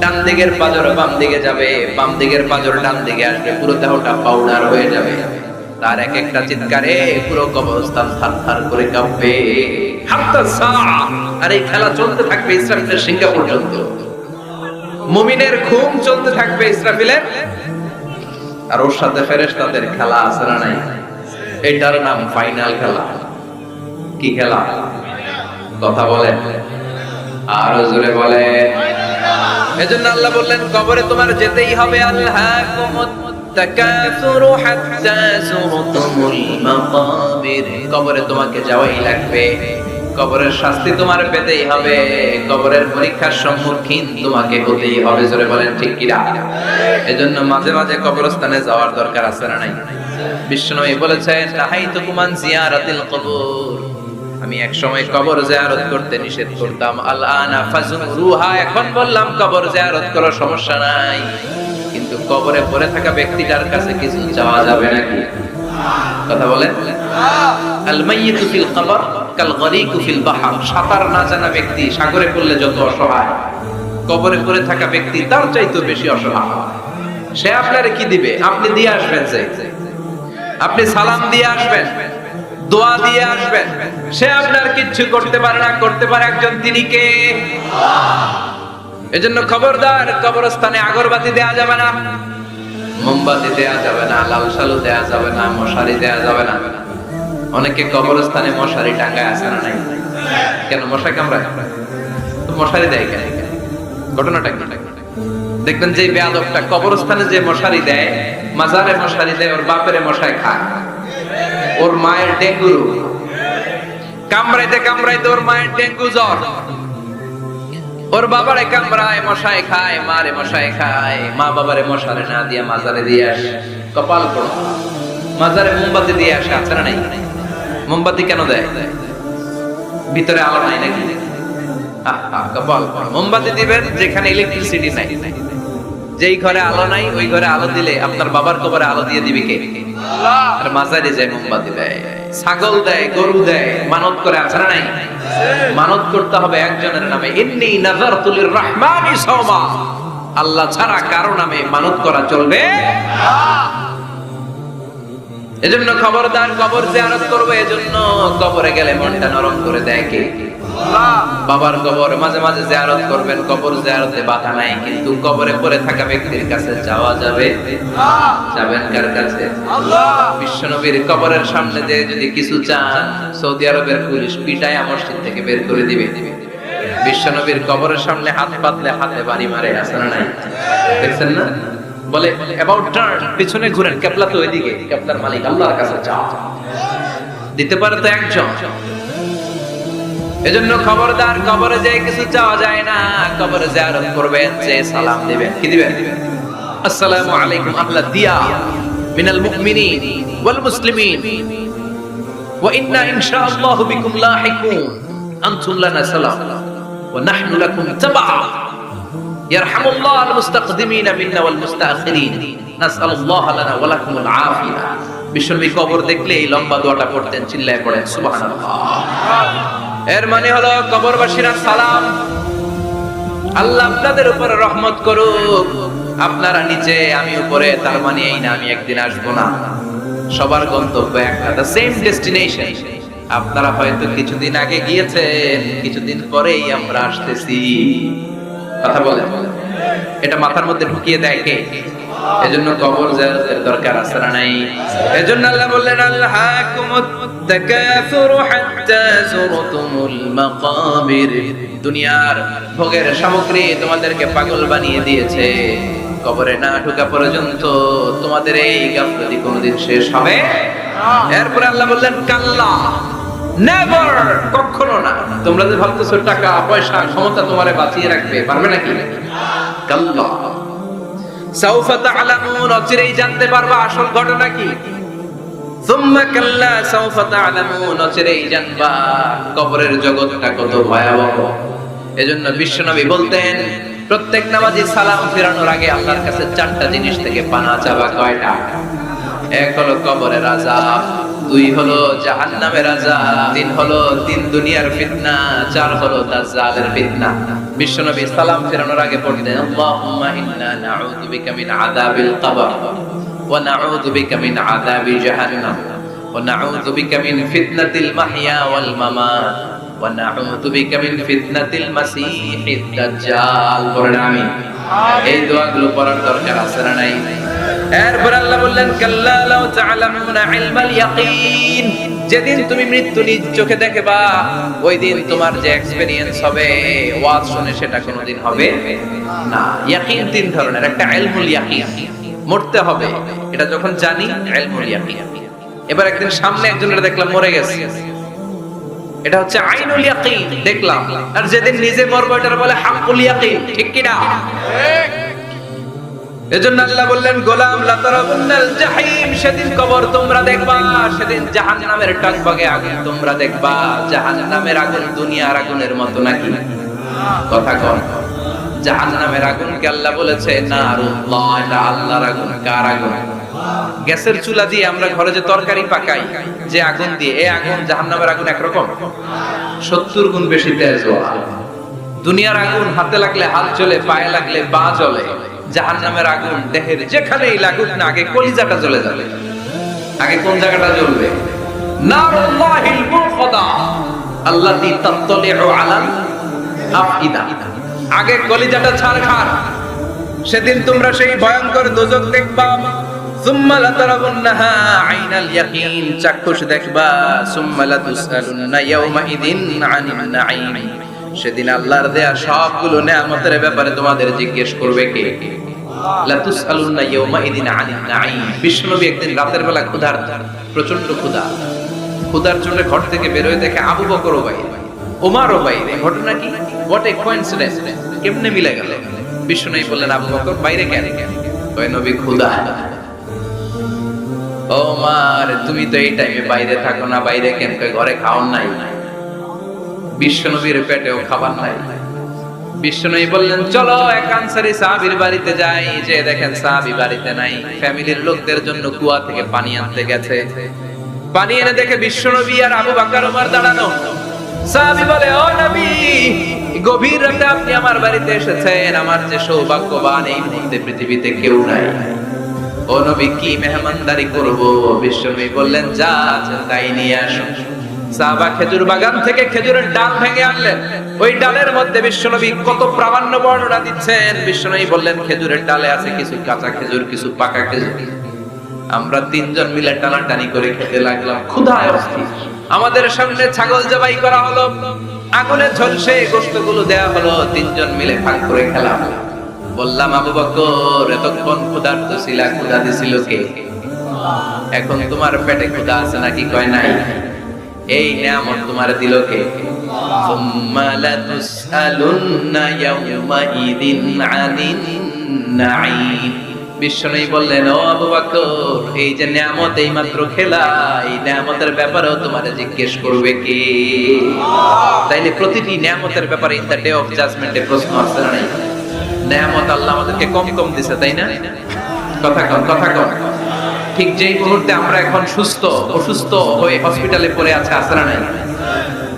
S1: ডান দিকের পাঁজর বাম দিকে যাবে, বাম দিকের পাঁজর ডান দিকে আসবে, পুরো দেহটা পাউডার হয়ে যাবে। তার এক একটা চিৎকারে পুরো কবরস্থান থারথার করে কাঁপবে। আর এই খেলা চলতে থাকবে ইসরাফিলের সিংহা পর্যন্ত। মুমিনের ঘুম চলতে থাকবে ইসরাফিলের, আর ওর সাথে ফেরেশতাদের খেলা আছে না নাই? এটার নাম ফাইনাল খেলা। কি খেলা? কথা বলেন, আরো জোরে বলে। এজন্য আল্লাহ বললেন কবরে তোমার যেতেই হবে। আল্লাহকুমুত তাকাসুরু হাত্তা যুরতুমুল মাকাবির, কবরে তোমাকে যাওয়াই লাগবে। কবরের শাস্তি তোমার পেতেই হবে, কবরের পরীক্ষার সম্মুখীন তোমাকে হতেই হবে। জোরে বলেন ঠিক কি না? এজন্য মাঝে মাঝে কবরস্থানে যাওয়ার দরকার আছে না নাই? বিশ্বনবী বলেছেন নাহাইতুকুম আন জিয়ারাতিল কবর, আমি এক সময় কবর জিয়ারত করতে নিষেধ করতাম। আলআনা ফাজুরুহা, এখন বললাম কবর জিয়ারত করার সমস্যা নাই, কিন্তু কবরে পড়ে থাকা ব্যক্তিটার কাছে কিছু চাওয়া যাবে নাকি? কথা বলেন। আল মাইয়িতু ফিল কবর কাল গরিকু ফিল বাহর, সাঁতার না জানা ব্যক্তি সাগরে পড়লে যত অসহায়, কবরে পড়ে থাকা ব্যক্তি তার চাইতে বেশি অসহায়। সে আপনারে কি দিবে? আপনি দিয়ে আসবেন, আপনি সালাম দিয়ে আসবেন, দোয়া দিয়ে আসবেন, সে আপনার কিচ্ছু করতে পারে না। করতে পারে একজন, তিনি কে? এজন্য খবরদার, কবরস্থানে আগরবাতি দেয়া যাবে না, মোমবাতি দেয়া যাবে না, লাল শালু দেয়া যাবে না, মশারি দেয়া যাবে না। অনেকে কবরস্থানে মশারি টাঙ্গায় আছে না নাই? কেন? মশা কামড়ায় তো মশারি দেয় কেন? ঘটনাটা কি? দেখবেন যে বেয়াদবটা কবরস্থানে যে মশারি দেয়, মাজারে মশারি দেয়, ওর বাপের মশায় খায়, ওর মায়ের ডেঙ্গু কামড়াইতে কামড়াইতে ওর মায়ের ডেঙ্গু জ্বর, ওর বাবারে কামড়ায়, মশায় খায়, মারে মশায় খায়, মা বাবারে মশারে না দিয়া মাজারে দিয়ে আসে। কপাল পড়ো, মাজারে মোমবাতি দিয়ে আসে, আছে না নাই? মোমবাতি কেন দেয়? ভিতরে আলো নাই নাকি? কপাল পড়ো। মোমবাতি দিবেন যেখানে ইলেকট্রিসিটি নাই। যেই ঘরে আলো নাই ওই ঘরে আলো দিলে আপনার বাবার কবরে আলো দিয়ে দিবে কে? আল্লাহ। আর মাজারে যায় মোমবাতি দেয়, ছাগল দেয়, গরু দেয়, মানত করে, আছে না নাই? মানত করতে হবে একজনের নামে। ইন্নী নাযারতু লিররহমানি সাওমা, আল্লাহ ছাড়া কারো নামে মানত করা চলবে না। এজন্য খবরদার, কবর জিয়ারত করবে। এজন্য কবরে গেলে মনটা নরম করে দেয় কে? আল্লাহ। বাবার কবর মাঝে মাঝে জিয়ারত করবেন, কবর জিয়ারতে বাধা নাই, কিন্তু কবরে পড়ে থাকা ব্যক্তির কাছে যাওয়া যাবে? যাবেন কার কাছে? আল্লাহ। বিশ্বনবীর কবরের সামনে দিয়ে যদি কিছু চান, সৌদি আরবের পুলিশ পিটায় মসজিদ থেকে বের করে দিবে। বিশ্বনবীর কবরের সামনে হাত পাতলে হাতে বাড়ি মারে, আছে না নাই? দেখছেন না? বলে অ্যাবাউট টার্ন, পিছনে ঘুরেন, কিবলা তো ওইদিকে, কিবলার মালিক আল্লাহর কাছে যাও। দিতে পারে তো একজন। এজন্য খবরদার, কবরে যে কিছু চাওয়া যায় না। কবরে জিয়ারত করবেন, যে সালাম দিবেন, কি দিবেন? আসসালামু আলাইকুম আহলা দিয়া মিনাল মুমিনিন ওয়াল মুসলিমিন ওয়া ইন্না ইনশাআল্লাহু বিকুম লাহিকুন আনতুম লানা সালাম ওয়া নাহনু লাকুম তাবা ইয়ারহামুল্লাহুল মুস্তাকদিমিনা মিন্না ওয়াল মুস্তাখিরিন নাসআলুল্লাহা লানা ওয়া লাকুমুল আফিয়া। বিশ্বনবী কবর দেখলে এই লম্বা দোয়াটা পড়তেন, চিল্লায় পড়েন সুবহানাল্লাহ। এর মানে হলো কবরবাসীরা সালাম, আল্লাহ আপনাদের উপর রহমত করুক। আপনারা নিচে, আমি উপরে, তার মানে এই না আমি একদিন আসবো না। সবার গন্তব্য একটা, দ্য সেম ডেস্টিনেশন। আপনারা হয়তো কিছুদিন আগে গিয়েছেন, কিছুদিন পরেই আমরা আসতেছি। কথা বলেন, এটা মাথার মধ্যে ঢুকিয়ে দেয় কে? এজন্য কবর জিয়ারতের দরকার আছে না নাই? এজন্য আল্লাহ বললেন আল্লাহকুমুত তাকাসুরু হাত্তা যুরতুমুল মাকাবির, দুনিয়ার ভোগের সামগ্রী তোমাদেরকে পাগল বানিয়ে দিয়েছে। কবরে না ঢোকা পর্যন্ত তোমাদের এই গাফলতি কোনোদিন শেষ হবে না। এরপর আল্লাহ বললেন কাল্লা, নেভার, কখনো না। তোমরা যে ভাবতেছো টাকা পয়সা ক্ষমতা তোমারে বাঁচিয়ে রাখবে, পারবে নাকি? কাল্লা সাউফা তা'লামুন, অচিরেই জানতে পারবা আসল ঘটনা কি। সুম্মা কাল্লা সাউফা তা'লামুন, অচিরেই জানবা কবরের জগৎটা কত ভয়াবহ। এজন্য বিশ্বনবী বলতেন প্রত্যেক নামাজি সালাম ফেরানোর আগে আল্লাহর কাছে চারটা জিনিস থেকে পানা চাওয়া। কয়টা? এক হলো কবরের আযাব, 2 হলো জাহান্নামের আযাব, 3 হলো 3 দুনিয়ার ফিতনা, 4 হলো দাজ্জালের ফিতনা। বিশ্বনবী সালাম ফেরানোর আগে পড়তেন আল্লাহুম্মা ইন্না নাউযু বিকা মিন আযাবিল কবর ওয়া নাউযু বিকা মিন আযাবি জাহান্নাম ওয়া নাউযু বিকা মিন ফিতনাতিল মাহইয়া ওয়াল মামাত ওয়া নাউযু বিকা মিন ফিতনাতিল মাসীহিদ দাজ্জাল। পড়েন আমিন। এই দোয়াগুলো পড়ার দরকার আছে না নাই? এরপর আল্লাহ বললেন কাল্লা লাউ তা'লামুনা ইলমাল ইয়াকিন, যেদিন তুমি মৃত্যু নিজ চোখে দেখবা ওই দিন তোমার যে এক্সপেরিয়েন্স হবে ওয়াজ শুনে সেটা কোনোদিন হবে না। ইয়াকিন তিন ধরনের, একটা ইলমুল ইয়াকিন, মরতে হবে এটা যখন জানি ইলমুল ইয়াকিন। এবার একদিন সামনে একজনের দেখলাম মরে গেছে, এটা হচ্ছে আইনুল ইয়াকিন, দেখলাম। আর যেদিন নিজে মরবো এটার বলে হাক্কুল ইয়াকিন, ঠিক কি না? এজন্য আল্লাহ বললেন গোলাম লা তারাবুন্নাল জাহিম, সেদিন কবর তোমরা দেখবা, সেদিন জাহান্নামের টকবগে আগুন তোমরা দেখবা। জাহান্নামের আগুন দুনিয়ার আগুনের মতো নাকি? কথা কন। জাহান্নামের আগুনকে আল্লাহ বলেছে নারুল্লাহ, এটা আল্লাহর আগুন। কার আগুন? গ্যাসের চুলা দিয়ে আমরা ঘরে যে তরকারি পাকাই যে আগুন দিয়ে, এই আগুন জাহান্নামের আগুন একরকম, 70 গুণ বেশি তেজ। দুনিয়ার আগুন হাতে লাগলে হাত জ্বলে, পায়ে লাগলে পা জ্বলে। জাহান্নামের আগুন দেহের যেখানেই লাগুক না আগে কলিজাটা জ্বলে যাবে। আগে কোন জায়গাটা জ্বলবে? নারুল্লাহিল মুখদা আল্লাতী তাত্তালিউ আলাল আফইদা, আগে কলিজাটা ছারখার। সেদিন তোমরা সেই ভয়ঙ্কর দোজখ দেখবা। সুম্মা লাতারাবুন্নাহা আইনাল ইয়াকিন, চাক্ষুষ দেখবা। সুম্মা লাতুসআলুন্না ইয়াওমা ইদিন আনিন নাঈম, সেদিন আল্লাহর দেয়া সবগুলো নেয়ামতের ব্যাপারে তোমাদের জিজ্ঞেস করবে কে? লাতুসআলুন্না ইয়াওমা ইদিন আনিন নাঈম। বিশ্বনবী একদিন রাতের বেলা ক্ষুধার্ত, প্রচন্ড ক্ষুধা, ক্ষুধার জন্য ঘর থেকে বের হয়ে দেখে আবু বকর ও বাইরে, ওমর ও বাইরে। ঘটনা কি? হোয়াট এ কোইন্সিডেন্স, কেমনে মিলে গেল? বিশ্বনবী বললেন আবু বকর বাইরে কেন? কয় নবী ক্ষুধা। ওমর তুমি তো এই টাইমে বাইরে থাকো না, বাইরে কেন? কয় ঘরে খাওন নাই। বিশ্বনবীর পেটেও খাবার নাই। বিশ্বনবী বললেন চলো এক আনসারী সাহাবীর বাড়িতে যাই। যে দেখেন সাহাবী বাড়িতে নাই, ফ্যামিলির লোকদের জন্য কুয়া থেকে পানি আনতে গেছে। পানি এনে দেখে বিশ্বনবী আর আবু বকর ওমর দাঁড়ানো। সাহাবী বলে ও নবী, গভীর রাতে আপনি আমার বাড়িতে এসেছেন, আমার যে সৌভাগ্যবান, এই মুহূর্তে পৃথিবীতে কেউ নাই। ও নবী কি মেহমানদারি করব? বিশ্বনবী বললেন যা তাই নিয়ে আসো। সাহাবা খেজুর বাগান থেকে খেজুরের ডাল ভেঙে আনলেন। ওই ডালের মধ্যে বিশ্বনবী কত প্রামাণ্য বর্ণনা দিচ্ছেন। বিশ্বনবী বললেন খেজুরের ডালে আছে কিছু কাঁচা খেজুর, কিছু পাকা খেজুর। আমরা তিনজন মিলে টানাটানি করে খেতে লাগলাম, ক্ষুধায় অস্থির। আমাদের সামনে ছাগল জবাই করা হলো, আগুনে ঝলসে গোশতগুলো দেয়া হলো, তিনজন মিলে ভাগ করে খেলাম। বললাম আবু বকর এতক্ষণ ক্ষুধার্ত ছিলা, ক্ষুধা দিছিল কে? এখন তোমার পেটে ক্ষুধা আছে নাকি? কয় নাই। এই নিয়ামত তোমার দিল কে? সুম্মা লাতুসআলুন্না ইয়াওমা ইদিন আনিন নাঈম। বিশ্বনবী বললেন ও আবু বকর এই যে নিয়ামত এই মাত্র খেলা, এই নিয়ামতের ব্যাপারেও তোমারে জিজ্ঞেস করবে কে? তাইলে প্রতিটি নিয়ামতের ব্যাপারে ইন দ্য ডে অফ জাজমেন্টে প্রশ্ন আছে না নাই? নিয়ামত আল্লাহ আমাদেরকে কম কম দিছে, তাই না? কথা কম, কথা কম। ঠিক যেই মুহূর্তে আমরা এখন সুস্থ, অসুস্থ হয়ে হসপিটালে পড়ে আছে না নাই?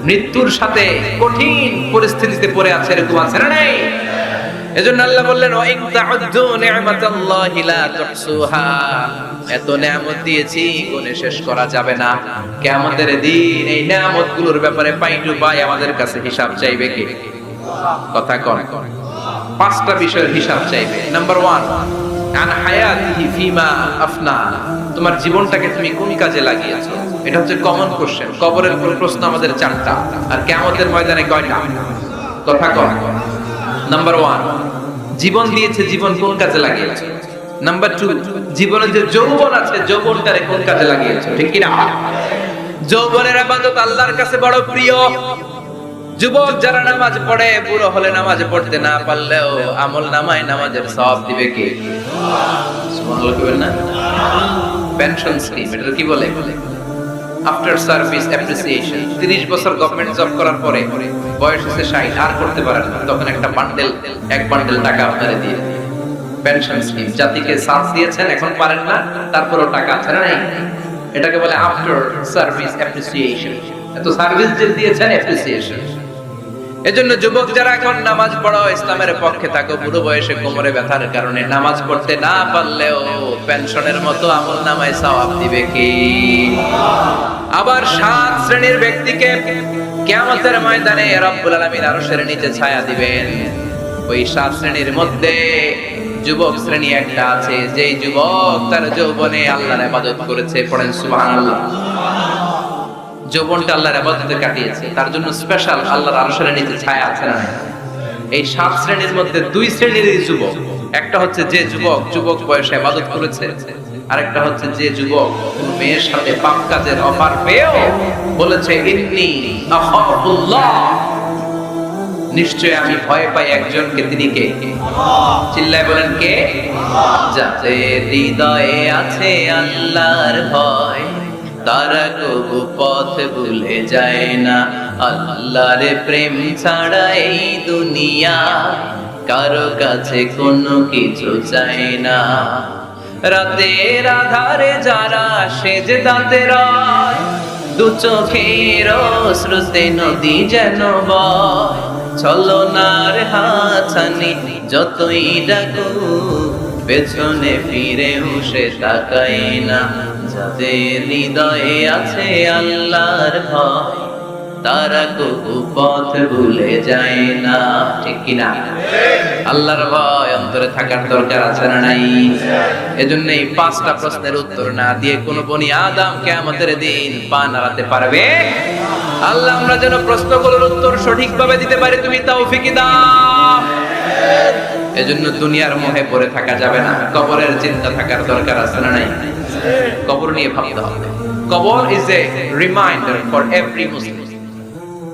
S1: মৃত্যুর সাথে কঠিন পরিস্থিতিতে পড়ে আছে, এরকম আছে না নাই? এজন্য আল্লাহ বললেন ওয়া ইন তাউদ্দু নি'মাতাল্লাহি লা তুহসুহা, এত নিয়ামত দিয়েছি গুণে শেষ করা যাবে না। কিয়ামতের দিন এই নিয়ামতগুলোর ব্যাপারে পাই টু পাই আমাদের কাছে হিসাব চাইবে কে? কথা কন। পাঁচটা বিষয়ের হিসাব চাইবে। নাম্বার 1 আন হায়াতিহি ফিমা আফনা, তোমার জীবনটাকে তুমি কোন কাজে লাগিয়েছো? এটা হচ্ছে কমন কোশ্চেন। কবরের প্রশ্ন আমাদের 4টা, আর কিয়ামতের ময়দানে কয়টা? কথা কন। নাম্বার 1 জীবন দিয়েছে, জীবন কোন কাজে লাগিয়েছো? নাম্বার 2 জীবনে যে যৌবন আছে, যৌবনটারে কোন কাজে লাগিয়েছো? ঠিক কি না? যৌবনের ইবাদত আল্লাহর কাছে বড় প্রিয়। যুবক যারা নামাজ পড়ে, বুড়ো হলে নামাজ পড়তে না পারলেও আমল নামায় নামাজের সওয়াব দিবে কে? সুবহানাল্লাহ কইবেন না? পেনশন স্কিম, এটা কি বলে? After service appreciation. 30 বছর গভর্নমেন্ট জব করার পরে বয়স হচ্ছে 60, আর করতে পারেন না, তখন একটা বান্ডেল, এক বান্ডেল টাকা আপনারে দিয়ে পেনশন স্কিম। জাতিকে সাথ দিয়েছেন, এখন পারেন না, তারপরেও টাকা আছে না নাই? এটাকে বলে আফটার সার্ভিস অ্যাপ্রিসিয়েশন। এত সার্ভিস যে দিয়েছেন, অ্যাপ্রিসিয়েশন। এজন্য যুবক যারা এখন নামাজ পড়ো, ইসলামের পক্ষে থাকো, বুড়ো বয়সে কোমরে ব্যথার কারণে নামাজ পড়তে না পারলেও পেনশনের মতো আমল নামায় সওয়াব দিবে কি? আবার 7 শ্রেণীর ব্যক্তিকে কিয়ামতের ময়দানে রব্বুল আলামিন আরশের নিচে ছায়া দিবেন। ওই 7 শ্রেণীর মধ্যে যুবক শ্রেণী একটা আছে, যেই যুবক তার যৌবনে আল্লাহর ইবাদত করেছে। পড়েন সুবহানাল্লাহ। যৌবনটা আল্লাহর ইবাদতে কাটিয়েছে, তার জন্য স্পেশাল আল্লাহর আরশের নিচে ছায়া আছে না? এই 7 শ্রেণীর মধ্যে 2 শ্রেণীর যুবক। একটা হচ্ছে যে যুবক বয়সে ইবাদত করেছে, আরেকটা হচ্ছে যে যুবক মেয়ের সাথে পাপ কাজের অফার পেয়েও বলেছে ইন্নী আখাফুল্লাহ, নিশ্চয় আমি ভয় পাই একজনকে, তিনি কে? চিল্লায় বলেন কে? যাদের হৃদয়ে আছে আল্লাহর ভয়, তারা কবু পথ ভুলে যায় না। আল্লাহর প্রেম ছাড়া এই দুনিয়া কারো কাছে কোনো কিছু চায় না। রাতের আধারে যারা সেজদাতে রয়, দু চোখের অশ্রুতে নদী যেন বয়। ছলনার হাতছানি যতই ডাকু, পেছনে ফিরে সে তাকায় না। যাদের হৃদয়ে আছে আল্লাহর ভয়, তারা কবু পথ ভুলে যায় না। ঠিক কিনা? আল্লাহর ভয় অন্তরে থাকার দরকার আছে না নাই? এজন্য এই 5টা প্রশ্নের উত্তর না দিয়ে কোন বনি আদম কিয়ামতের দিন পা নাড়াতে পারবে? আল্লাহ আমরা যেন প্রশ্নগুলোর উত্তর সঠিকভাবে দিতে পারি, তুমি তৌফিক দাও। এজন্য দুনিয়ার মোহে পড়ে থাকা যাবে না, কবরের চিন্তা থাকার দরকার আছে না নাই? কবর নিয়ে ভাবতে হবে। কবর is a reminder for every মুসলিম।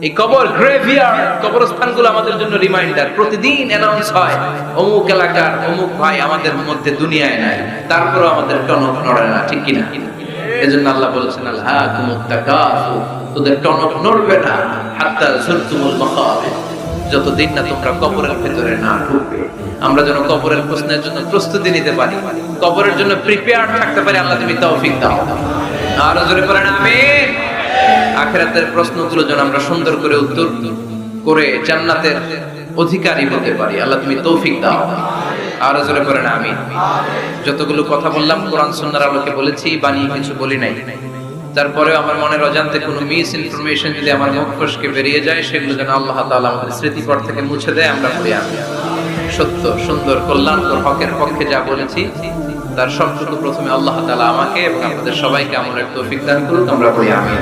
S1: এই কবর গ্রেভিয়ার্ড, কবরস্থানগুলো আমাদের জন্য রিমাইন্ডার। প্রতিদিন অ্যানাউন্স হয় অমুক এলাকার অমুক ভাই আমাদের মধ্যে দুনিয়ায় নাই, তারপরও আমাদের টনক নড়ে না। ঠিক কিনা? এজন্য আল্লাহ বলেছেন আলহাকুমুত তাকাসুর, তোদের টনক নড়বে না হাত্তা যুরতুমুল মাকাবির, যতদিন না তোমরা কবরের ভেতরে না ঢুকবে। আমরা যেন কবরের প্রশ্নের জন্য প্রস্তুতি নিতে পারি, কবরের জন্য প্রিপেয়ার থাকতে পারি। আল্লাহ তুমি তৌফিক দাও। আর জোরে পড়েন আমিন। আখিরাতের প্রশ্নগুলো যেন আমরা সুন্দর করে উত্তর করে জান্নাতের অধিকারী হতে পারি। আল্লাহ তুমি তৌফিক দাও। আর জোরে পড়েন আমিন। যতগুলো কথা বললাম কোরআন সুন্নাহর আলোকে বলেছি, বানিয়ে কিছু বলি নাই। তারপরে আমার মনের অজান্তে কোনো মিস ইনফরমেশন যদি আমার মুখ ফসকে বেরিয়ে যায়, সেগুলো যেন আল্লাহ তাআলা আমাদের স্মৃতিপট থেকে মুছে দেয়। আমরা বলি আমিন। সত্য, সুন্দর, কল্যাণকর, হকের পক্ষে যা বলেছি তার সবটুকু প্রথমে আল্লাহ তাআলা আমাকে এবং আপনাদের সবাইকে আমলের তৌফিক দান করুন। আমরা বলি আমিন।